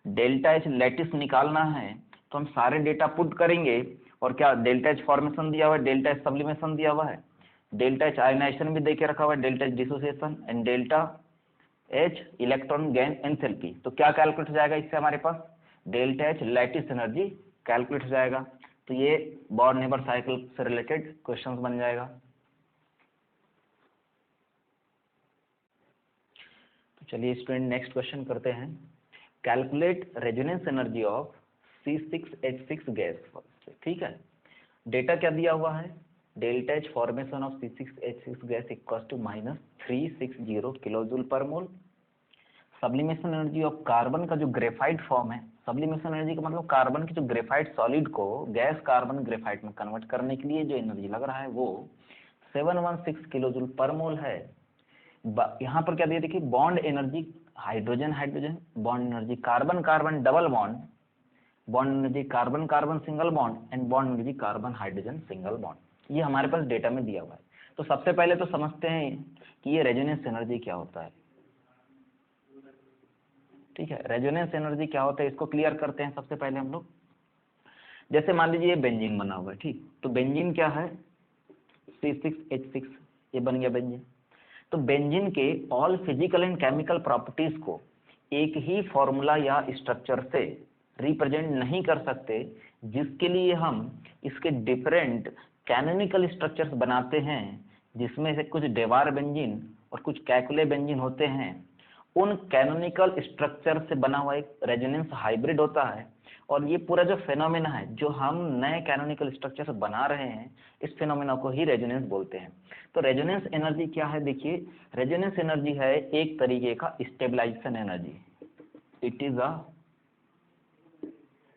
डेल्टा एच लैटिस निकालना है तो हम सारे डेटा पुट करेंगे, और क्या डेल्टा एच फॉर्मेशन दिया हुआ है, डेल्टा एच सब्लिमेशन दिया हुआ है, डेल्टा एच आयनाइजेशन भी दे के रखा हुआ है, delta H dissociation and delta H electron gain enthalpy. तो क्या कैलकुलेट हो जाएगा इससे हमारे पास, delta H lattice energy calculate हो जाएगा। तो ये बॉर्न नेबर साइकिल से रिलेटेड क्वेश्चंस बन जाएगा। तो चलिए स्टूडेंट नेक्स्ट क्वेश्चन करते हैं। Calculate resonance energy of C6H6 gas. ठीक है, डेटा क्या दिया हुआ है, delta H formation of C6H6 gas equals to -360 kilojoule per mole. Sublimation energy of carbon का जो ग्रेफाइट फॉर्म है, सब्लिमेशन एनर्जी का मतलब कार्बन की जो ग्रेफाइट सॉलिड को गैस कार्बन ग्रेफाइट में कन्वर्ट करने के लिए जो एनर्जी लग रहा है वो 716 किलोजूल पर मोल है। यहाँ पर क्या दिया देखिए, bond energy hydrogen hydrogen, bond energy carbon carbon double bond, bond energy carbon carbon single bond and bond energy carbon hydrogen single bond. ये हमारे पास डेटा में दिया हुआ है। तो सबसे पहले तो समझते हैं कि ये रेजोनेंस एनर्जी क्या होता है। ठीक है, रेजोनेंस एनर्जी क्या होता है इसको क्लियर करते हैं सबसे पहले हम लोग। जैसे मान लीजिए ये बेंजीन बना हुआ है, ठीक, तो बेंजीन क्या है, C6H6, ये बन गया बेंजीन। तो बेंजीन के all physical and chemical properties को एक ही फॉर्मूला या स्ट्रक्चर से रिप्रेजेंट नहीं कर सकते, जिसके लिए हम इसके डिफरेंट कैनोनिकल स्ट्रक्चर्स बनाते हैं, जिसमें से कुछ डेवार बेंजीन और कुछ कैकुले बेंजीन होते हैं। उन कैनोनिकल स्ट्रक्चर से बना हुआ एक रेजोनेंस हाइब्रिड होता है। और ये पूरा जो फेनोमेना है, जो हम नए कैनोनिकल स्ट्रक्चर बना रहे हैं, इस फेनोमेना को ही रेजोनेंस बोलते हैं। तो रेजोनेंस एनर्जी क्या है, देखिए रेजोनेंस एनर्जी है एक तरीके का stabilisation energy. It is a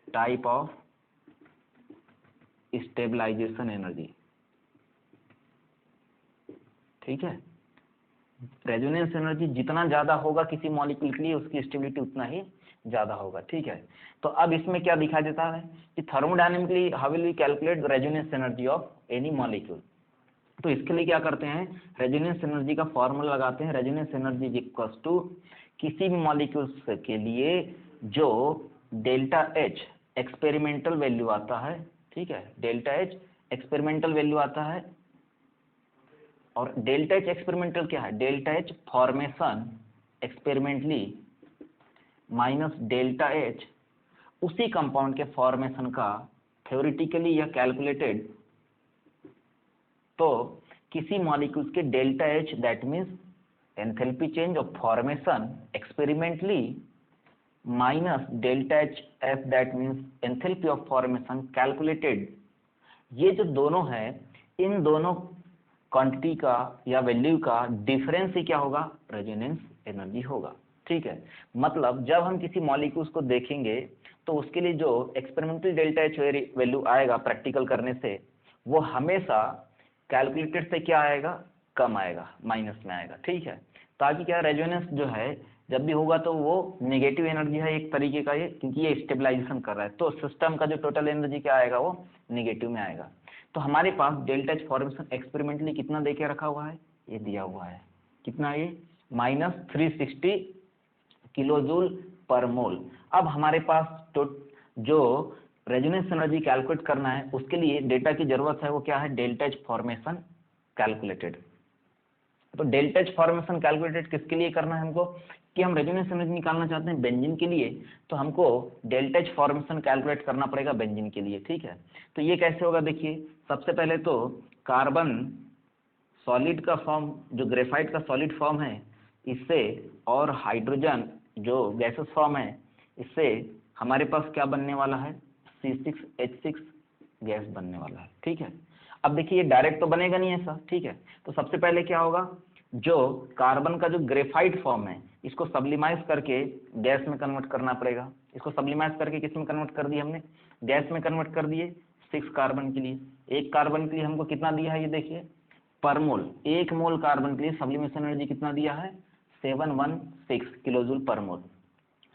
type of stabilisation energy. ठीक है, रेजोनेंस एनर्जी जितना ज्यादा होगा किसी मॉलिक्यूल के लिए, उसकी स्टेबिलिटी उतना ही ज्यादा होगा। ठीक है, तो अब इसमें क्या दिखा देता है कि thermodynamically how will we calculate the resonance energy of any molecule. तो इसके लिए क्या करते हैं, रेजोनेंस एनर्जी का फॉर्मूला लगाते हैं। Resonance energy is equals to किसी भी मॉलिक्यूल्स के लिए जो डेल्टा एच एक्सपेरिमेंटल वैल्यू आता है, ठीक है, डेल्टा एच एक्सपेरिमेंटल वैल्यू आता है। और डेल्टा एच एक्सपेरिमेंटल क्या है, delta H formation experimentally minus delta H उसी कंपाउंड के फॉर्मेशन का थ्योरेटिकली या कैलकुलेटेड। तो किसी मॉलिक्यूल्स के delta H that means enthalpy change of formation experimentally minus delta H F that means enthalpy of formation calculated. ये जो दोनों है, इन दोनों क्वांटिटी का या वैल्यू का डिफरेंस ही क्या होगा, रेजोनेंस एनर्जी होगा। ठीक है, मतलब जब हम किसी मॉलिक्यूल्स को देखेंगे तो उसके लिए जो एक्सपेरिमेंटल डेल्टा एच वैल्यू आएगा प्रैक्टिकल करने से, वो हमेशा कैलकुलेटेड से क्या आएगा, कम आएगा, माइनस में आएगा। ठीक है, ताकि क्या रेजोनेंस जो है जब भी होगा तो वो नेगेटिव एनर्जी है एक तरीके का ये, क्योंकि ये स्टेबलाइजेशन कर रहा है, तो सिस्टम का जो टोटल एनर्जी क्या आएगा, वो नेगेटिव में आएगा। तो हमारे पास डेल्टा एच फॉर्मेशन एक्सपेरिमेंटली कितना देके रखा हुआ है, ये दिया हुआ है, कितना ये -360 किलोजूल पर मोल। अब हमारे पास तो जो रेजोनेंस एनर्जी कैलकुलेट करना है, उसके लिए डेटा की जरूरत है, वो क्या है, डेल्टा एच फॉर्मेशन कैलकुलेटेड। तो डेल्टा एच फॉर्मेशन कैलकुलेटेड किसके लिए करना है हमको, कि हम रेजोनेंस एनर्जी निकालना चाहते हैं बेंजीन के लिए, तो हमको डेल्टा एच फॉर्मेशन कैलकुलेट करना पड़ेगा बेंजीन के लिए। ठीक है, तो ये कैसे होगा, देखिए सबसे पहले तो कार्बन सॉलिड का फॉर्म, जो ग्रेफाइट का सॉलिड फॉर्म है, इससे और हाइड्रोजन जो गैसेस फॉर्म है, इससे हमारे पास क्या बनने वाला है, C6H6 गैस बनने वाला है। ठीक है, अब देखिए ये डायरेक्ट तो बनेगा नहीं ऐसा। ठीक है, तो सबसे पहले क्या होगा, जो कार्बन का जो ग्रेफाइट फॉर्म है, इसको सब्लिमाइज करके गैस में कन्वर्ट करना पड़ेगा। इसको सब्लिमाइज करके किस में कन्वर्ट कर दिया हमने, गैस में कन्वर्ट कर दिए 6 कार्बन के लिए। एक कार्बन के लिए हमको कितना दिया है, ये देखिए पर मोल, 1 मोल कार्बन के लिए सब्लिमेशन एनर्जी कितना दिया है, 716 किलोजूल पर मोल।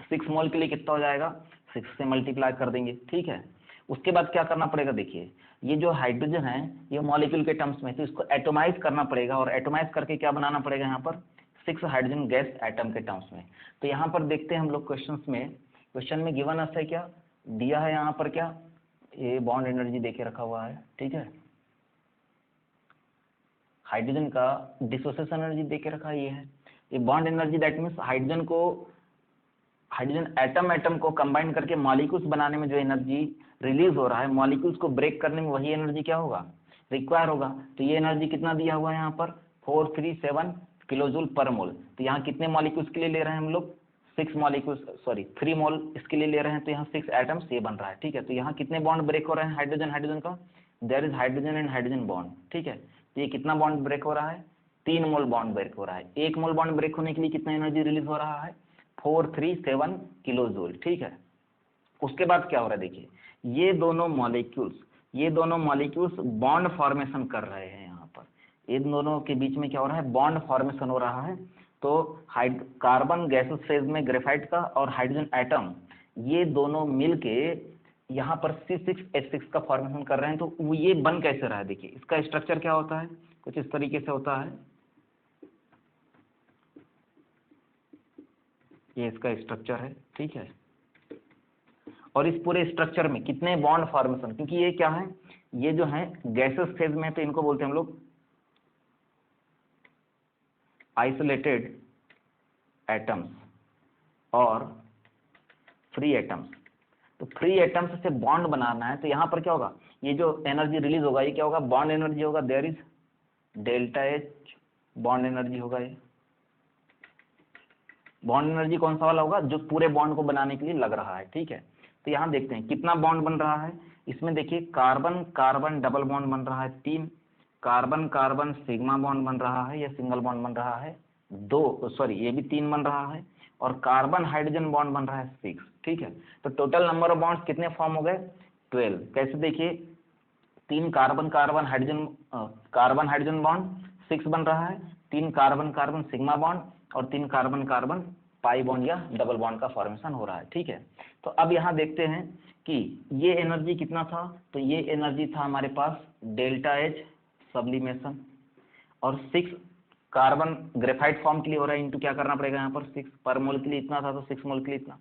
6 मोल के लिए कितना हो जाएगा, 6 से मल्टीप्लाई कर देंगे। ठीक है, उसके बाद क्या करना पड़ेगा, देखिए ये जो हाइड्रोजन है ये मॉलिक्यूल के टर्म्स में, तो इसको एटोमाइज करना पड़ेगा, और एटोमाइज करके क्या बनाना पड़ेगा यहाँ पर 6 हाइड्रोजन गैस एटम के टर्म्स में। तो यहाँ पर देखते हैं हम लोग क्वेश्चन में गिवन अस है क्या दिया है, यहाँ पर क्या ये बॉन्ड एनर्जी देके रखा हुआ है, ठीक है, हाइड्रोजन का डिसोसिएशन एनर्जी देके रखा है, ये bond energy, that means hydrogen atom को कंबाइन करके मॉलिक्यूल्स बनाने में जो एनर्जी रिलीज हो रहा है, मॉलिक्यूल्स को ब्रेक करने में वही एनर्जी क्या होगा, रिक्वायर होगा। तो ये एनर्जी कितना दिया हुआ है यहाँ पर 437 किलोजूल पर मोल। तो यहाँ कितने मॉलिक्यूल्स के लिए ले रहे हैं हम लोग 3 मोल इसके लिए ले रहे हैं, तो यहाँ 6 एटम्स ये बन रहा है, ठीक है। तो यहाँ कितने बॉन्ड ब्रेक हो रहे हैं हाइड्रोजन का, there is hydrogen and hydrogen bond, ठीक है। तो ये कितना बॉन्ड ब्रेक हो रहा है 3 मोल बॉन्ड ब्रेक हो रहा है। 1 मोल बॉन्ड ब्रेक होने के लिए कितना एनर्जी रिलीज हो रहा है 437 किलोजूल, ठीक है। उसके बाद क्या हो रहा है देखिए, ये दोनों मॉलिक्यूल्स बॉन्ड फॉर्मेशन कर रहे हैं, यहाँ पर इन दोनों के बीच में क्या हो रहा है बॉन्ड फॉर्मेशन हो रहा है। तो कार्बन गैसेस फेज में ग्रेफाइट का और हाइड्रोजन एटम ये दोनों मिलके यहाँ पर C6H6 का फॉर्मेशन कर रहे हैं। तो ये बन कैसे रहा है देखिए, इसका स्ट्रक्चर क्या होता है, कुछ इस तरीके से होता है, ये इसका स्ट्रक्चर है, ठीक है। और इस पूरे स्ट्रक्चर में कितने बॉन्ड फॉर्मेशन, क्योंकि ये क्या है, ये जो है गैसेस फेज में, तो इनको बोलते हैं हम लोग आइसोलेटेड एटम्स और फ्री एटम्स। तो फ्री एटम्स से बॉन्ड बनाना है, तो यहाँ पर क्या होगा, ये जो एनर्जी रिलीज होगा ये क्या होगा, बॉन्ड एनर्जी होगा, there is delta H bond energy होगा। ये बॉन्ड एनर्जी कौन सा वाला होगा, जो पूरे बॉन्ड को बनाने के लिए लग रहा है, ठीक है। तो यहाँ देखते हैं कितना बॉन्ड बन रहा है, इसमें देखिए कार्बन कार्बन डबल बॉन्ड बन रहा है 3, कार्बन कार्बन सिग्मा बॉन्ड बन रहा है, या सिंगल बॉन्ड बन रहा है 2, सॉरी ये भी 3 बन रहा है, और कार्बन हाइड्रोजन बॉन्ड बन रहा है 6, ठीक है। तो टोटल नंबर ऑफ बॉन्ड्स कितने फॉर्म हो गए 12। कैसे देखिए, 3 कार्बन कार्बन हाइड्रोजन बॉन्ड 6 बन रहा है, 3 कार्बन कार्बन सिग्मा बॉन्ड और 3 कार्बन कार्बन पाई बॉन्ड या डबल बॉन्ड का फॉर्मेशन हो रहा है, ठीक है। तो अब यहाँ देखते हैं कि ये एनर्जी कितना था, तो ये एनर्जी था हमारे पास डेल्टा एच सब्लिमेशन, और 6 कार्बन ग्रेफाइट फॉर्म के लिए हो रहा है, इनटू क्या करना पड़ेगा यहाँ पर 6 पर मोल के लिए इतना था, तो 6 मोल के लिए इतना।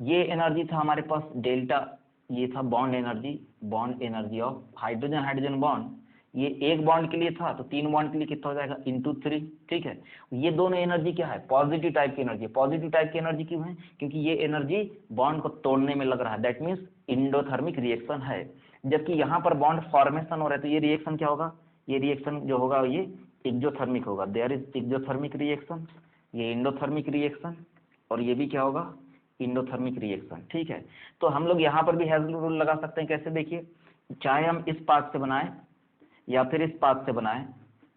ये एनर्जी था हमारे पास डेल्टा, ये था bond energy of hydrogen bond, ये एक बॉन्ड के लिए था, तो 3 बॉन्ड के लिए कितना हो जाएगा इंटू 3, ठीक है। ये दोनों एनर्जी क्या है, पॉजिटिव टाइप की एनर्जी। पॉजिटिव टाइप की एनर्जी क्यों है, क्योंकि ये एनर्जी बॉन्ड को तोड़ने में लग रहा है, दैट मीन्स इंडोथर्मिक रिएक्शन है। जबकि यहाँ पर बॉन्ड फॉर्मेशन हो रहा है, तो ये रिएक्शन क्या होगा, ये रिएक्शन जो होगा ये एक्सोथर्मिक होगा, देयर इज एक्सोथर्मिक रिएक्शन, ये इंडोथर्मिक रिएक्शन, और ये भी क्या होगा इंडोथर्मिक रिएक्शन, ठीक है। तो हम लोग यहाँ पर भी हेजल रूल लगा सकते हैं, कैसे देखिए, चाहे हम इस पाथ से बनाएं या फिर इस पाथ से बनाएं,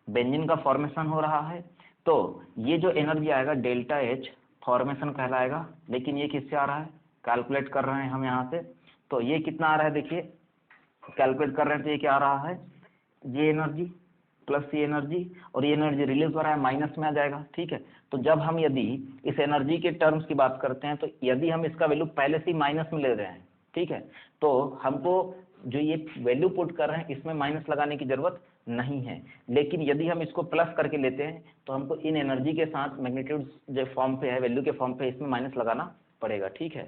बेंजीन का फॉर्मेशन हो रहा है, तो ये जो एनर्जी आएगा डेल्टा एच फॉर्मेशन कहलाएगा। लेकिन ये किससे आ रहा है, कैलकुलेट कर रहे हैं हम यहाँ से, तो ये कितना आ रहा है देखिए, कैलकुलेट कर रहे हैं तो ये क्या आ रहा है, ये एनर्जी प्लस ये एनर्जी, और ये एनर्जी रिलीज हो रहा है माइनस में आ जाएगा, ठीक है। तो जब हम यदि इस एनर्जी के टर्म्स की बात करते हैं, तो यदि हम इसका वैल्यू पहले से ही माइनस में ले रहे हैं, ठीक है, तो हमको जो ये वैल्यू पुट कर रहे हैं इसमें माइनस लगाने की जरूरत नहीं है। लेकिन यदि हम इसको प्लस करके लेते हैं, तो हमको इन एनर्जी के साथ मैग्नीट्यूड जो फॉर्म पे है, वैल्यू के फॉर्म पे, इसमें माइनस लगाना पड़ेगा, ठीक है।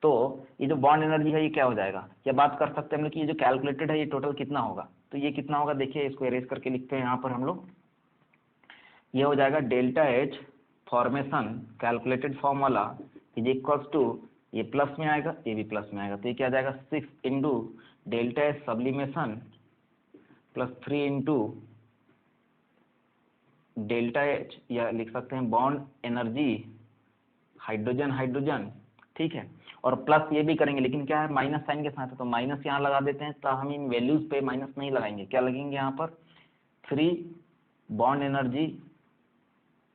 तो ये जो बॉन्ड एनर्जी है ये क्या हो जाएगा, ये बात कर सकते हैं हम लोग कि ये जो कैलकुलेटेड है ये टोटल कितना होगा। तो ये कितना होगा देखिए, इसको इरेज करके लिखते हैं यहाँ पर हम लोग, ये हो जाएगा delta H formation calculated form वाला इज इक्वल्स टू, ये प्लस में आएगा, ये भी प्लस में आएगा, तो ये क्या आ जाएगा 6 into delta H sublimation plus 3 into delta H, या लिख सकते हैं बॉन्ड एनर्जी हाइड्रोजन, ठीक है। और प्लस ये भी करेंगे, लेकिन क्या है माइनस साइन के साथ है, तो माइनस यहाँ लगा देते हैं। तो हम इन वैल्यूज पे माइनस नहीं लगाएंगे, क्या लगेंगे यहाँ पर 3 bond energy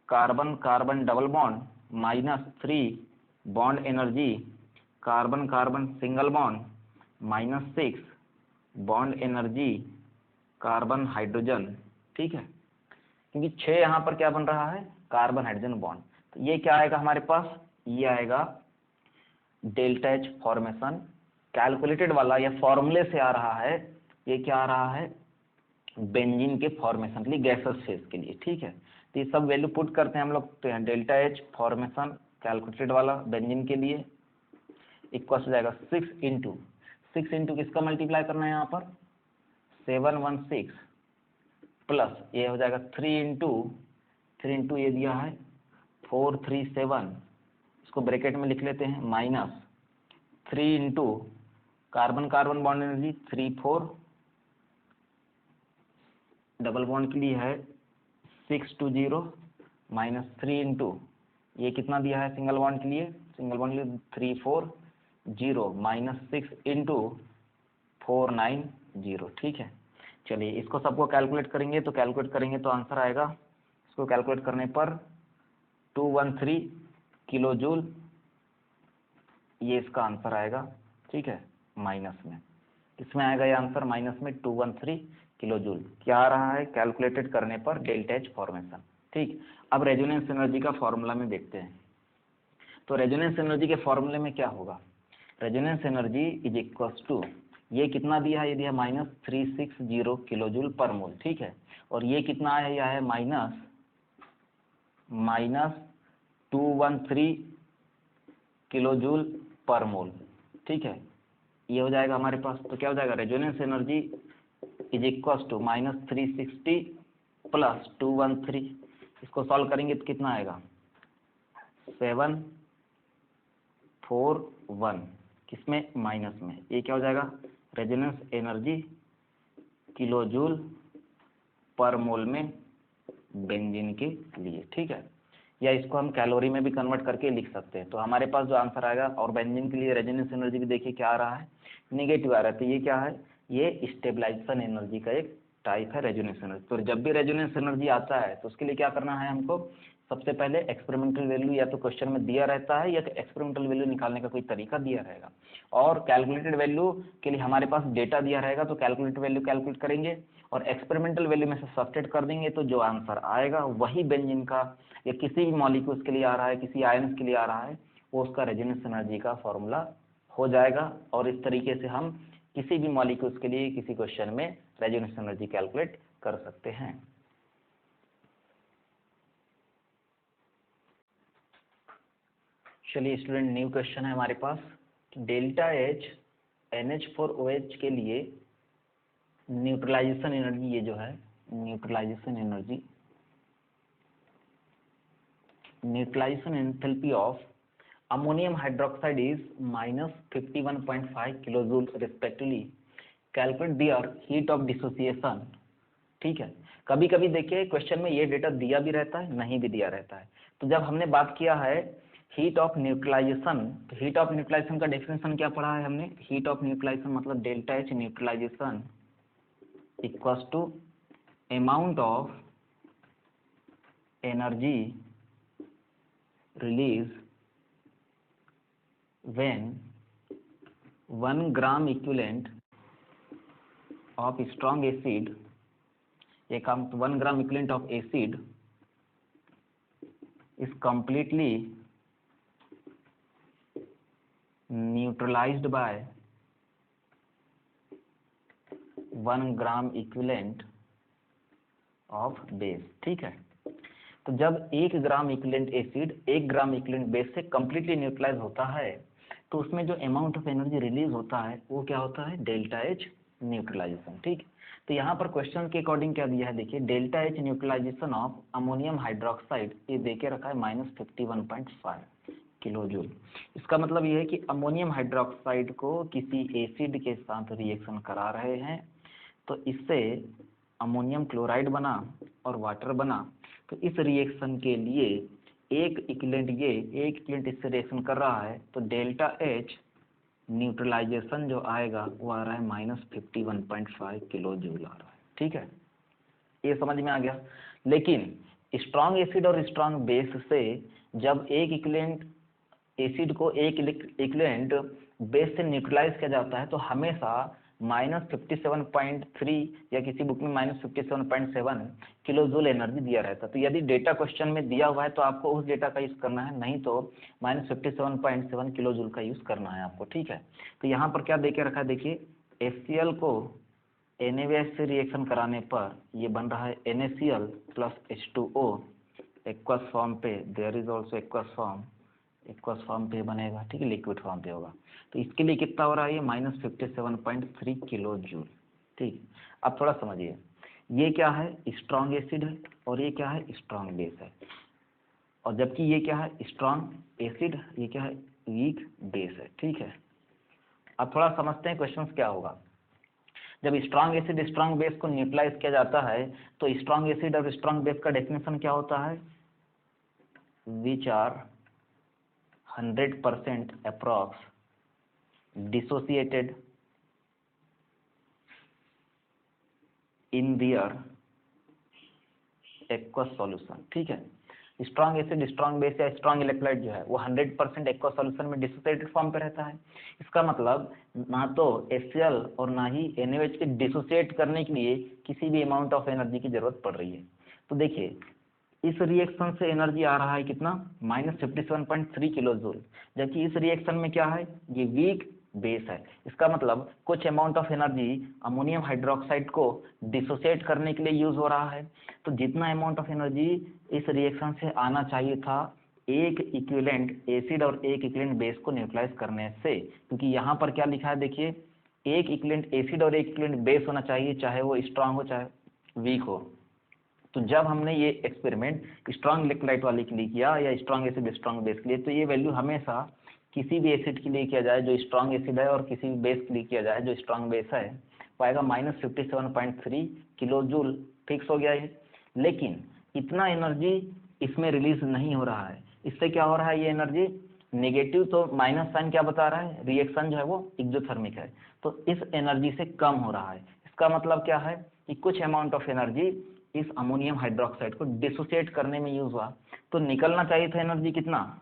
carbon carbon double bond minus 3 bond energy carbon carbon single bond minus 6 bond energy carbon hydrogen, ठीक है। क्योंकि 6 यहाँ पर क्या बन रहा है कार्बन हाइड्रोजन बॉन्ड, तो ये क्या आएगा हमारे पास, ये आएगा डेल्टा एच फॉर्मेशन कैलकुलेटेड वाला, या फॉर्मूले से आ रहा है ये क्या आ रहा है, बेंजीन के फॉर्मेशन के लिए, गैसेस फेज के लिए, ठीक है। तो ये सब वैल्यू पुट करते हैं हम लोग, तो यहाँ डेल्टा एच फॉर्मेशन कैलकुलेटेड वाला बेंजीन के लिए इक्वल हो जाएगा 6 इंटू किसका मल्टीप्लाई करना है यहाँ पर 716 प्लस ये हो जाएगा 3 इंटू ये दिया है 437, इसको ब्रैकेट में लिख लेते हैं, minus 3 into carbon carbon bond energy 3 4 double bond के लिए है 620 माइनस 3 इंटू ये कितना दिया है सिंगल बॉन्ड के लिए, 340 माइनस 6 इंटू 490, ठीक है। चलिए इसको सबको कैलकुलेट करेंगे, तो कैलकुलेट करेंगे तो आंसर आएगा, इसको कैलकुलेट करने पर 213 किलो जूल, ये इसका आंसर आएगा, ठीक है। माइनस में किसमें आएगा ये आंसर, माइनस में 213 किलो जूल क्या आ रहा है कैलकुलेटेड करने पर डेल्टा एच फॉर्मेशन, ठीक। अब रेजोनेंस एनर्जी का फॉर्मूला में देखते हैं, तो रेजोनेंस एनर्जी के फॉर्मूले में क्या होगा, resonance energy is equals to, ये कितना दिया है, ये दिया -360 किलो जूल पर मोल, ठीक है। और ये कितना है, यह है minus 213 kilo joule per mole, ठीक है। ये हो जाएगा हमारे पास, तो क्या हो जाएगा, resonance energy is equals to -360 plus 213, इसको सॉल्व करेंगे तो कितना आएगा 741, किसमें, माइनस में, ये क्या हो जाएगा resonance energy kilo joule per मोल में बेंजीन के लिए, ठीक है। या इसको हम कैलोरी में भी कन्वर्ट करके लिख सकते हैं, तो हमारे पास जो आंसर आएगा, और बेंजीन के लिए रेजोनेंस एनर्जी भी देखिए क्या आ रहा है, निगेटिव आ रहा है, तो ये क्या है, ये स्टेबलाइजेशन एनर्जी का एक टाइप है रेजोनेंस एनर्जी। तो जब भी रेजोनेंस एनर्जी आता है तो उसके लिए क्या करना है हमको, सबसे पहले एक्सपेरिमेंटल वैल्यू या तो क्वेश्चन में दिया रहता है या तो एक्सपेरिमेंटल वैल्यू निकालने का कोई तरीका दिया रहेगा, और कैलकुलेटेड वैल्यू के लिए हमारे पास डेटा दिया रहेगा, तो कैलकुलेटेड वैल्यू कैलकुलेट करेंगे और एक्सपेरिमेंटल वैल्यू में से सब्सट्रैक्ट कर देंगे, तो जो आंसर आएगा वही बेंजीन का या किसी भी मॉलिक्यूल्स के लिए आ रहा है, किसी आयन्स के लिए आ रहा है, वो उसका रेजोनेंस एनर्जी का फॉर्मूला हो जाएगा। और इस तरीके से हम किसी भी मॉलिक्यूल्स के लिए किसी क्वेश्चन में रेजोनेंस एनर्जी कैलकुलेट कर सकते हैं। चलिए स्टूडेंट, न्यू क्वेश्चन है हमारे पास, डेल्टा एच NH4OH के लिए न्यूट्रलाइजेशन एनर्जी, ये जो है neutralisation enthalpy of ammonium hydroxide is -51.5 kilo joule respectively, calculate their heat of dissociation, ठीक है। कभी कभी देखिए क्वेश्चन में ये डेटा दिया भी रहता है, नहीं भी दिया रहता है। तो जब हमने बात किया है हीट ऑफ न्यूट्रलाइजेशन, तो हीट ऑफ न्यूट्रलाइजेशन का डेफिनेशन क्या पढ़ा है हमने, हीट ऑफ न्यूट्रलाइजेशन मतलब delta H neutralisation equals to amount of energy release when 1 gram equivalent of strong acid, ये काम 1 gram equivalent of acid is completely neutralized by 1 gram equivalent of base, ठीक है। तो जब 1 gram equivalent acid 1 gram equivalent base से completely neutralise होता है, तो उसमें जो अमाउंट ऑफ एनर्जी रिलीज होता है वो क्या होता है, डेल्टा एच न्यूट्रलाइजेशन, ठीक। तो यहाँ पर क्वेश्चन के अकॉर्डिंग क्या दिया है, देखिए delta H neutralisation of ammonium hydroxide, ये देके रखा है -51.5 किलो जूल। इसका मतलब ये है कि अमोनियम हाइड्रोक्साइड को किसी एसिड के साथ रिएक्शन करा रहे हैं, तो इससे अमोनियम क्लोराइड बना और वाटर बना, तो इस रिएक्शन के लिए एक इक्विवेलेंट इससे रिएक्शन कर रहा है, तो डेल्टा एच न्यूट्रलाइजेशन जो आएगा वो आ रहा है -51.5 किलो जूल आ रहा है, ठीक है। ये समझ में आ गया। लेकिन स्ट्रॉन्ग एसिड और स्ट्रॉन्ग बेस से जब एक इक्विवेलेंट एसिड को एक इक्विवेलेंट बेस से न्यूट्रलाइज किया जाता है, तो हमेशा -57.3 या किसी बुक में -57.7 किलो जूल एनर्जी दिया रहता है। तो यदि डेटा क्वेश्चन में दिया हुआ है तो आपको उस डेटा का यूज करना है, नहीं तो -57.7 किलो जूल का यूज करना है आपको, ठीक है। तो यहाँ पर क्या देके रखा है, देखिए HCl को NaBH से रिएक्शन कराने पर ये बन रहा है NaCl plus H2O aqueous form पे, there is also aqueous form पे बनेगा, ठीक है, लिक्विड फॉर्म पे होगा। तो इसके लिए कितना हो रहा है ये -57.3 किलो जूल। ठीक, अब थोड़ा समझिए, ये क्या है, स्ट्रॉन्ग एसिड है और ये क्या है, स्ट्रॉन्ग बेस है, और जबकि ये क्या है, स्ट्रॉन्ग एसिड, ये क्या है, वीक बेस है। ठीक है, अब थोड़ा समझते हैं क्वेश्चन क्या होगा। जब स्ट्रॉन्ग एसिड स्ट्रॉन्ग बेस को न्यूट्रलाइज किया जाता है तो स्ट्रॉन्ग एसिड और स्ट्रॉन्ग बेस का डेफिनेशन क्या होता है, which are 100% approx dissociated in their aqueous solution. ठीक है, स्ट्रॉन्ग एसिड स्ट्रॉन्ग बेस या स्ट्रॉन्ग इलेक्ट्रोलाइट जो है वो 100% एक्वस सॉल्यूशन में डिसोसिएटेड फॉर्म पे रहता है। इसका मतलब ना तो HCl और ना ही NaOH के डिसोसिएट करने के लिए किसी भी अमाउंट ऑफ एनर्जी की जरूरत पड़ रही है। तो देखिए इस रिएक्शन से एनर्जी आ रहा है कितना, -57.3 किलो जूल, जबकि इस रिएक्शन में क्या है, ये वीक बेस है। इसका मतलब कुछ amount of energy ammonium hydroxide को डिसोसिएट करने के लिए यूज हो रहा है। तो जितना अमाउंट ऑफ एनर्जी इस रिएक्शन से आना चाहिए था एक इक्विवेलेंट एसिड और एक इक्विवेलेंट बेस को न्यूट्रलाइज करने से, क्योंकि यहाँ पर क्या लिखा है देखिए, एक इक्विवेलेंट एसिड और एक इक्विवेलेंट बेस होना चाहिए, चाहे वो स्ट्रांग हो चाहे वीक हो। तो जब हमने ये एक्सपेरिमेंट स्ट्रॉन्ग इलेक्ट्रोलाइट वाले के लिए किया या स्ट्रॉन्ग एसिड स्ट्रॉन्ग बेस के लिए, तो ये वैल्यू हमेशा किसी भी एसिड के लिए किया जाए जो स्ट्रॉन्ग एसिड है और किसी भी बेस के लिए किया जाए जो स्ट्रॉन्ग बेस है, पाएगा -57.3 किलो जूल, फिक्स हो गया ये। लेकिन इतना एनर्जी इसमें रिलीज नहीं हो रहा है। इससे क्या हो रहा है, ये एनर्जी नेगेटिव, तो माइनस साइन क्या बता रहा है, रिएक्शन जो है वो एक्सोथर्मिक है, तो इस एनर्जी से कम हो रहा है। इसका मतलब क्या है कि कुछ अमाउंट ऑफ एनर्जी इस अमोनियम हाइड्रोक्साइड को डिसोसिएट करने में यूज हुआ। तो निकलना चाहिए था एनर्जी कितना,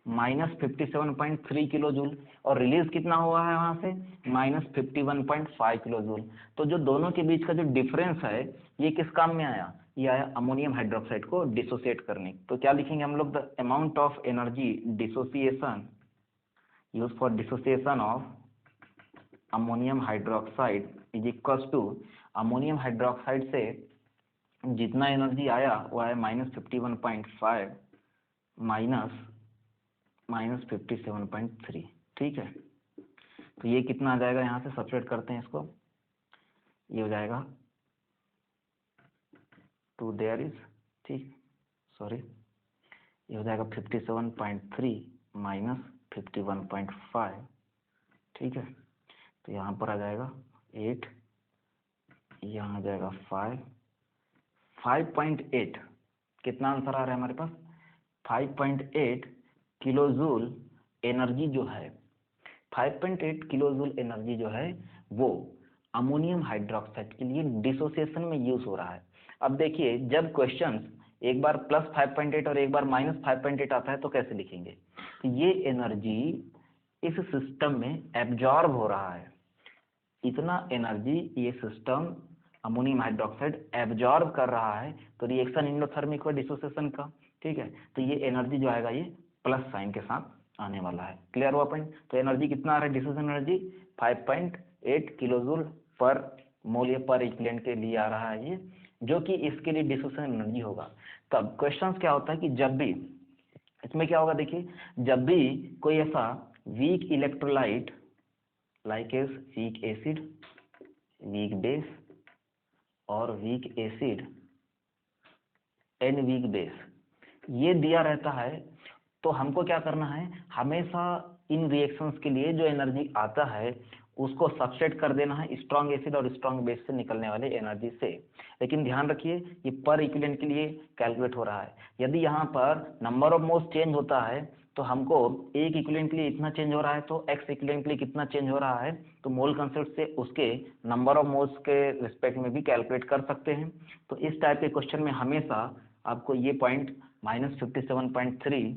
-57.3 किलो जूल, और रिलीज कितना हुआ है वहां से, -51.5 किलो जूल। तो जो दोनों के बीच का जो डिफरेंस है ये किस काम में आया, ये आया अमोनियम हाइड्रोक्साइड को डिसोसिएट करने। तो क्या लिखेंगे हम लोग, the amount of energy dissociation use for dissociation of ammonium hydroxide is equal to, ammonium hydroxide से जितना एनर्जी आया वो आया -51.5 -57.3। ठीक है, तो ये कितना आ जाएगा, यहाँ से सब्ट्रैक्ट करते हैं इसको, ये हो जाएगा 2 देयर इज, ठीक, सॉरी, ये हो जाएगा 57.3 -51.5। ठीक है, तो यहाँ पर आ जाएगा 8, यहाँ आ जाएगा 5.8, कितना आंसर आ रहा है हमारे पास, 5.8 किलो जूल एनर्जी जो है, 5.8 किलो जूल एनर्जी जो है वो अमोनियम हाइड्रोक्साइड के लिए डिसोसिएशन में यूज हो रहा है। अब देखिए जब क्वेश्चंस एक बार +5.8 और एक बार -5.8 आता है तो कैसे लिखेंगे, तो ये एनर्जी इस सिस्टम में एब्जॉर्ब हो रहा है, इतना एनर्जी ये सिस्टम अमोनियम हाइड्रोक्साइड एब्जॉर्ब कर रहा है, तो रिएक्शन एंडोथर्मिक हुआ डिसोसिएशन का। ठीक है, तो ये एनर्जी जो आएगा ये प्लस साइन के साथ आने वाला है। क्लियर हुआ पॉइंट, तो एनर्जी कितना आ रहा है, dissociation energy 5.8 kilo joule per मोल या पर इक्विवेलेंट के लिए आ रहा है ये, जो कि इसके लिए डिसोसिएशन एनर्जी होगा। तब क्वेश्चन क्या होता है कि जब भी इसमें क्या होगा, देखिए जब भी कोई ऐसा weak electrolyte like as weak acid, weak base और weak acid and weak base ये दिया रहता है, तो हमको क्या करना है, हमेशा इन रिएक्शंस के लिए जो एनर्जी आता है उसको सब्स्ट्रेट कर देना है स्ट्रॉन्ग एसिड और स्ट्रॉन्ग बेस से निकलने वाले एनर्जी से। लेकिन ध्यान रखिए ये पर इक्विवेलेंट के लिए कैलकुलेट हो रहा है। यदि यहाँ पर नंबर ऑफ मोल्स चेंज होता है तो हमको एक इक्विवेलेंट के लिए इतना चेंज हो रहा है, तो एक्स इक्विवेलेंट के लिए कितना चेंज हो रहा है, तो मोल कंसेप्ट से उसके नंबर ऑफ मोल्स के रिस्पेक्ट में भी कैलकुलेट कर सकते हैं। तो इस टाइप के क्वेश्चन में हमेशा आपको ये पॉइंट -57.3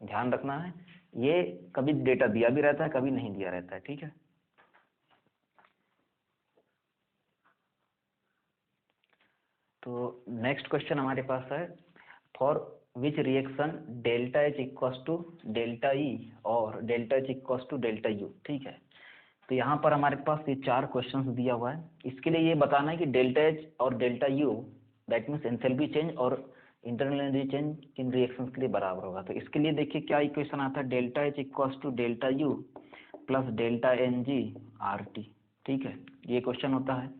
ध्यान रखना है। ये कभी डेटा दिया भी रहता है, कभी नहीं दिया रहता है। ठीक है, तो नेक्स्ट क्वेश्चन हमारे पास है, for which reaction delta H equals to delta E और delta H equals to delta U। ठीक है, तो यहाँ पर हमारे पास ये 4 क्वेश्चंस दिया हुआ है। इसके लिए ये बताना है कि डेल्टा एच और delta U that means enthalpy change और इंटरनल एनर्जी चेंज किन रिएक्शंस के लिए बराबर होगा। तो इसके लिए देखिए क्या इक्वेशन आता है, delta H equals to delta U plus delta N G R T. ठीक है, ये क्वेश्चन होता है।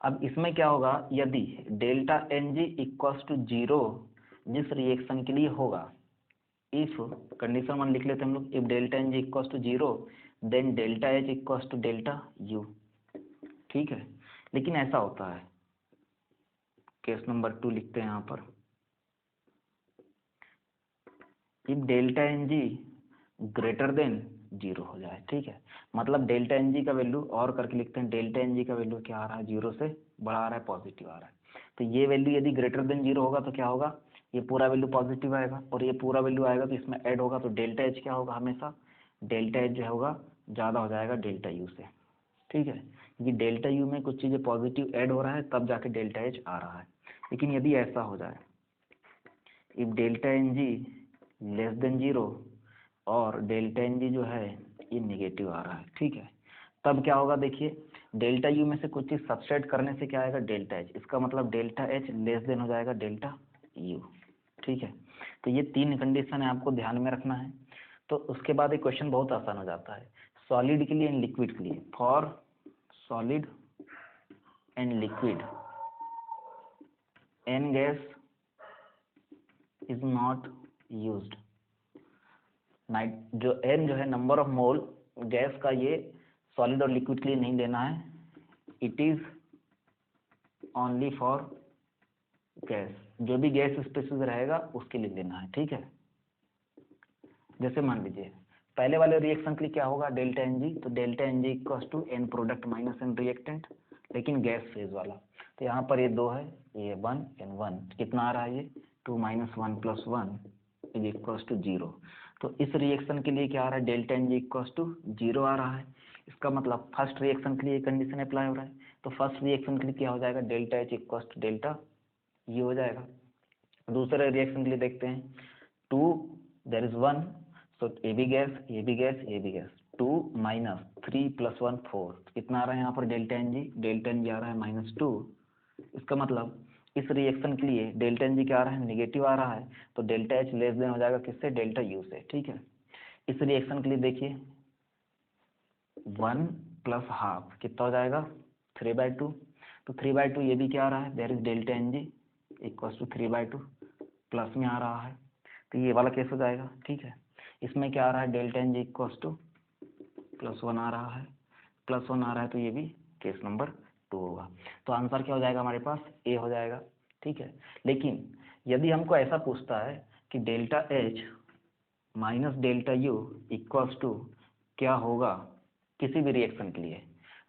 अब इसमें क्या होगा, यदि delta N G equals to 0 जिस रिएक्शन के लिए होगा, इफ कंडीशन 1 लिख लेते हैं हम लोग, if delta N G equals to 0 then delta H equals to delta U. ठीक है, लेकिन ऐसा होता है, केस नंबर 2 लिखते हैं यहाँ पर, if delta N G greater than 0 हो जाए। ठीक है, मतलब डेल्टा एन जी का वैल्यू और करके लिखते हैं, डेल्टा एन जी का वैल्यू क्या आ रहा है, 0 से बड़ा आ रहा है, पॉजिटिव आ रहा है। तो ये वैल्यू यदि ग्रेटर देन 0 होगा तो क्या होगा, ये पूरा वैल्यू पॉजिटिव आएगा, और ये पूरा वैल्यू आएगा तो इसमें ऐड होगा, तो डेल्टा एच क्या होगा, हमेशा डेल्टा एच जो होगा ज़्यादा हो जाएगा डेल्टा यू से। ठीक है, क्योंकि डेल्टा यू में कुछ चीज़ें पॉजिटिव ऐड हो रहा है तब जाके डेल्टा एच आ रहा है। लेकिन यदि ऐसा हो जाए, if delta N G less than 0 और डेल्टा एन जी जो है ये नेगेटिव आ रहा है, ठीक है, तब क्या होगा, देखिए डेल्टा यू में से कुछ चीज़ सबसेट करने से क्या आएगा, डेल्टा एच, इसका मतलब डेल्टा एच लेस देन हो जाएगा डेल्टा यू। ठीक है, तो ये 3 कंडीशन है, आपको ध्यान में रखना है। तो उसके बाद एक क्वेश्चन बहुत आसान हो जाता है, सॉलिड के लिए एंड लिक्विड के लिए, for solid and liquid N gas is not used. नाइट जो एन जो है नंबर ऑफ मोल गैस का, ये सॉलिड और लिक्विड के लिए नहीं लेना है, it is only for gas, जो भी गैस स्पेसिस रहेगा उसके लिए लेना है। ठीक है, जैसे मान लीजिए पहले वाले रिएक्शन के लिए क्या होगा, डेल्टा एन जी, तो delta N G equals to N product minus N reactant, लेकिन गैस फेज वाला। तो यहाँ पर ये 2 है, ये 1 एन 1, कितना आ रहा है ये 2 minus 1 plus 1 is equals to 0। तो इस रिएक्शन के लिए क्या आ रहा है, delta N G equals to 0 आ रहा है। इसका मतलब फर्स्ट रिएक्शन के लिए कंडीशन अप्लाई हो रहा है, तो फर्स्ट रिएक्शन के लिए क्या हो जाएगा, delta H equals to delta U हो जाएगा। दूसरे रिएक्शन के लिए देखते हैं, 2 there is 1, so A B gas, A B gas, A B gas, 2 minus 3 plus 1 4, कितना आ रहा है यहाँ पर, delta N G, delta N G आ रहा है -2। इसका मतलब इस रिएक्शन के लिए डेल्टा एन जी क्या आ रहा है, नेगेटिव आ रहा है, तो डेल्टा एच लेस देन हो जाएगा किससे, डेल्टा यू से। ठीक है, इस रिएक्शन के लिए देखिए 1 प्लस हाफ कितना हो जाएगा, 3/2, तो 3/2 ये भी क्या आ रहा है, there is delta N G equals to 3/2, plus में आ रहा है, तो ये वाला केस हो जाएगा। ठीक है, इसमें क्या आ रहा है, delta N G equals to +1 आ रहा है, +1 आ रहा है, तो ये भी केस नंबर 2 होगा। तो आंसर क्या हो जाएगा हमारे पास, ए हो जाएगा। ठीक है, लेकिन यदि हमको ऐसा पूछता है कि delta H minus delta U equals to क्या होगा किसी भी रिएक्शन के लिए,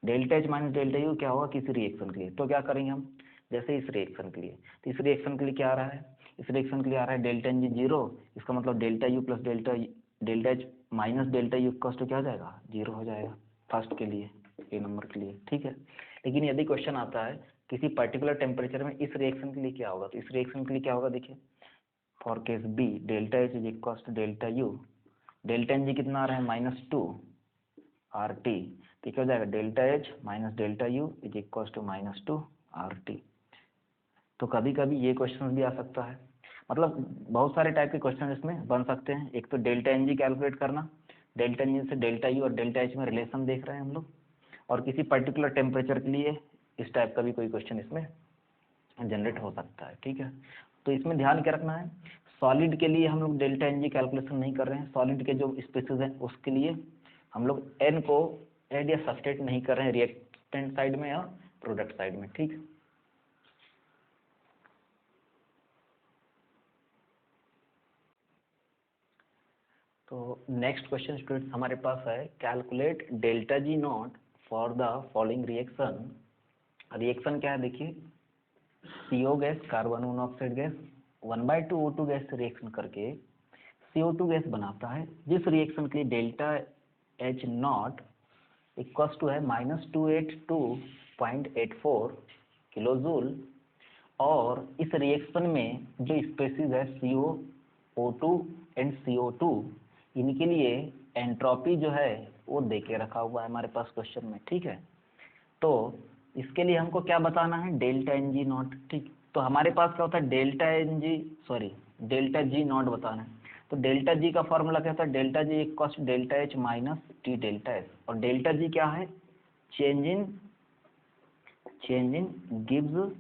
delta H minus delta U क्या होगा किसी रिएक्शन के लिए, तो क्या करेंगे हम, जैसे इस रिएक्शन के लिए, तो इस रिएक्शन के लिए क्या आ रहा है, इस रिएक्शन के लिए आ रहा है डेल्टा एन जी 0, इसका मतलब delta U plus delta H minus delta U equals to क्या हो जाएगा, 0 हो जाएगा फर्स्ट के लिए, ए नंबर के लिए। ठीक है, लेकिन यदि क्वेश्चन आता है किसी पर्टिकुलर टेम्परेचर में इस रिएक्शन के लिए क्या होगा, तो इस रिएक्शन के लिए क्या होगा, देखिए for case B delta H is equals to delta U, delta N G कितना आ रहा है, -2 आर टी, तो क्या हो जाएगा, delta H minus delta U is equals to -2 R T. तो कभी कभी ये क्वेश्चन भी आ सकता है, मतलब बहुत सारे टाइप के क्वेश्चन इसमें बन सकते हैं। एक तो डेल्टा एन जी कैलकुलेट करना, डेल्टा एन जी से डेल्टा यू और डेल्टा एच में रिलेशन देख रहे हैं हम लोग, और किसी पर्टिकुलर टेम्परेचर के लिए इस टाइप का भी कोई क्वेश्चन इसमें जनरेट हो सकता है। ठीक है, तो इसमें ध्यान क्या रखना है, सॉलिड के लिए हम लोग डेल्टा एन जी कैलकुलेशन नहीं कर रहे हैं, सॉलिड के जो स्पेसिस हैं उसके लिए हम लोग एन को ऐड या सब्सट्रैक्ट नहीं कर रहे हैं रिएक्टेंट साइड में या प्रोडक्ट साइड में। ठीक, तो नेक्स्ट क्वेश्चन स्टूडेंट्स हमारे पास है, calculate delta G not for the following reaction. Reaction क्या है, देखिए CO gas carbon monoxide gas 1/2 O2 gas से रिएक्शन करके CO2 गैस बनाता है, जिस रिएक्शन के लिए delta H not equals to है -282.84 किलो जूल, और इस रिएक्शन में जो स्पेसीज है CO O2 एंड CO2, इनके लिए एंट्रोपी जो है वो दे के रखा हुआ है हमारे पास क्वेश्चन में, ठीक है। तो इसके लिए हमको क्या बताना है, डेल्टा एन जी नॉट, ठीक। तो हमारे पास क्या होता है, डेल्टा जी नॉट बताना है। तो डेल्टा जी का फॉर्मूला क्या होता है, delta G equals to delta H minus T delta S, और डेल्टा जी क्या है, change in Gibbs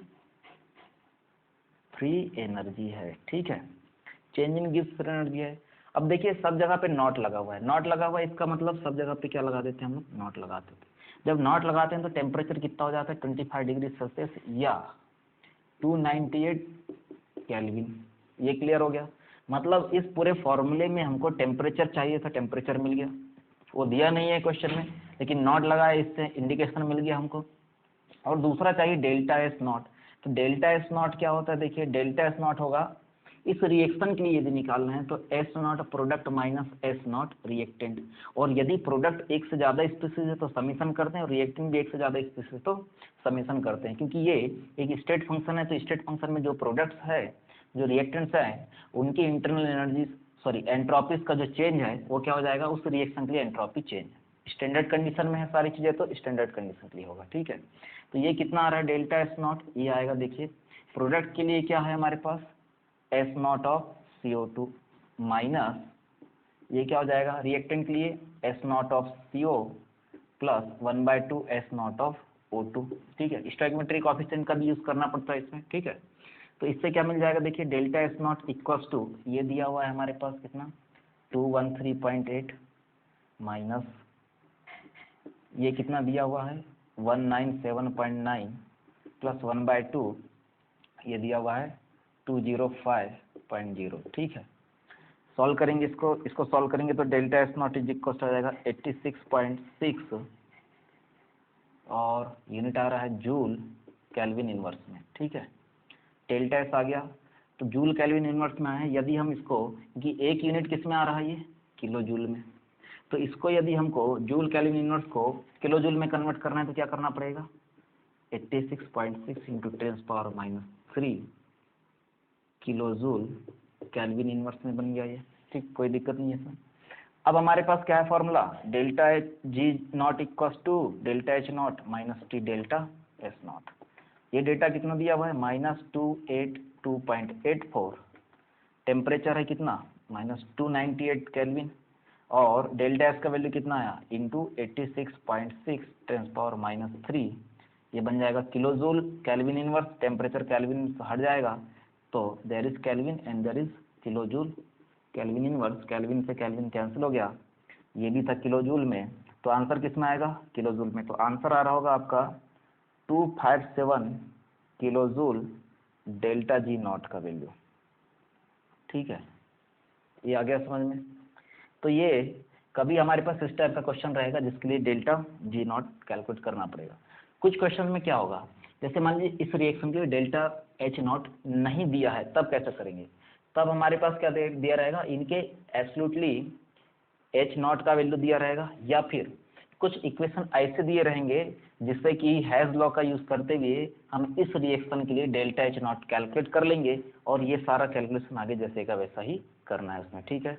free energy है, ठीक है। Change in Gibbs free energy है। अब देखिए सब जगह पे नॉट लगा हुआ है, नॉट लगा हुआ है, इसका मतलब सब जगह पे क्या लगा देते हैं हम लोग, नॉट लगा देते हैं। जब नॉट लगाते हैं तो टेम्परेचर कितना हो जाता है, 25 डिग्री सेल्सियस या 298 केल्विन। ये क्लियर हो गया। मतलब इस पूरे फॉर्मूले में हमको टेम्परेचर चाहिए था, टेम्परेचर मिल गया, वो दिया नहीं है क्वेश्चन में, लेकिन नॉट लगा है, इससे इंडिकेशन मिल गया हमको। और दूसरा चाहिए डेल्टा एस नॉट। तो डेल्टा एस नॉट क्या होता है, देखिए डेल्टा एस नॉट होगा, इस रिएक्शन के लिए यदि निकालना है तो S not product minus S not reactant, और यदि प्रोडक्ट एक से ज़्यादा स्पीसीज है तो समीशन करते हैं, और रिएक्टेंट भी एक से ज़्यादा स्पीसीज है तो समीशन करते हैं, क्योंकि ये एक स्टेट फंक्शन है। तो स्टेट फंक्शन में जो प्रोडक्ट्स है, जो रिएक्टेंट्स है, उनकी इंटरनल एनर्जी एंट्रोपीज का जो चेंज है वो क्या हो जाएगा, उस रिएक्शन के लिए एंट्रोपी चेंज। स्टैंडर्ड कंडीशन में है सारी चीज़ें तो स्टैंडर्ड कंडीशन के लिए होगा, ठीक है। तो ये कितना आ रहा है, डेल्टा एस नॉट, ये आएगा, देखिए प्रोडक्ट के लिए क्या है हमारे पास, S not of CO2 minus ये क्या हो जाएगा, रिएक्टेंट के लिए S not of CO plus 1/2 S not of O2, ठीक है। स्टोइकोमेट्री कोएफिशिएंट का भी यूज करना पड़ता है इसमें, ठीक है। तो इससे क्या मिल जाएगा, देखिए delta S not equals to, ये दिया हुआ है हमारे पास कितना, 213.8 माइनस ये कितना दिया हुआ है, 197.9 प्लस 1/2 ये दिया हुआ है 205.0, ठीक है। सॉल्व करेंगे इसको सॉल्व करेंगे तो delta S not is equal हो जाएगा 86.6, और यूनिट आ रहा है जूल केल्विन इनवर्स में, ठीक है। डेल्टा एस आ गया, तो जूल केल्विन इनवर्स में है। यदि हम इसको, कि एक यूनिट किस में आ रहा है, ये किलो जूल में, तो इसको यदि हमको जूल केल्विन इनवर्स को किलो जूल में कन्वर्ट करना है तो क्या करना पड़ेगा, 86.6 into 10⁻³ kilo joule kelvin inverse में बन गया ये, ठीक, कोई दिक्कत नहीं है इसमें। अब हमारे पास क्या है formula, delta H G not equals to delta H not minus T delta S not. ये डेटा कितना दिया हुआ है, -282.84, टेम्परेचर है कितना, -298 केल्विन, और डेल्टा एस का वैल्यू कितना आया, इंटू 86.6 10⁻³ ये बन जाएगा kilo joule kelvin inverse. Temperature kelvin से हट जाएगा तो there is kelvin and there is kilo joule kelvin inverse, kelvin से केल्विन कैंसिल हो गया, ये भी था किलो जूल में, तो आंसर किस में आएगा, किलो जूल में। तो आंसर आ रहा होगा आपका 257 kilo joule delta G not का वैल्यू, ठीक है। ये आ गया समझ में। तो ये कभी हमारे पास इस टाइप का क्वेश्चन रहेगा जिसके लिए डेल्टा जी नॉट कैलकुलेट करना पड़ेगा। कुछ क्वेश्चन में क्या होगा, जैसे मान लीजिए इस रिएक्शन के लिए डेल्टा एच नॉट नहीं दिया है, तब कैसे करेंगे, तब हमारे पास क्या दिया रहेगा, इनके एब्सोल्युटली एच नॉट का वैल्यू दिया रहेगा, या फिर कुछ इक्वेशन ऐसे दिए रहेंगे जिससे कि हैज़ लॉ का यूज करते हुए हम इस रिएक्शन के लिए डेल्टा एच नॉट कैलकुलेट कर लेंगे, और ये सारा कैलकुलेशन आगे जैसे का वैसा ही करना है उसमें, ठीक है।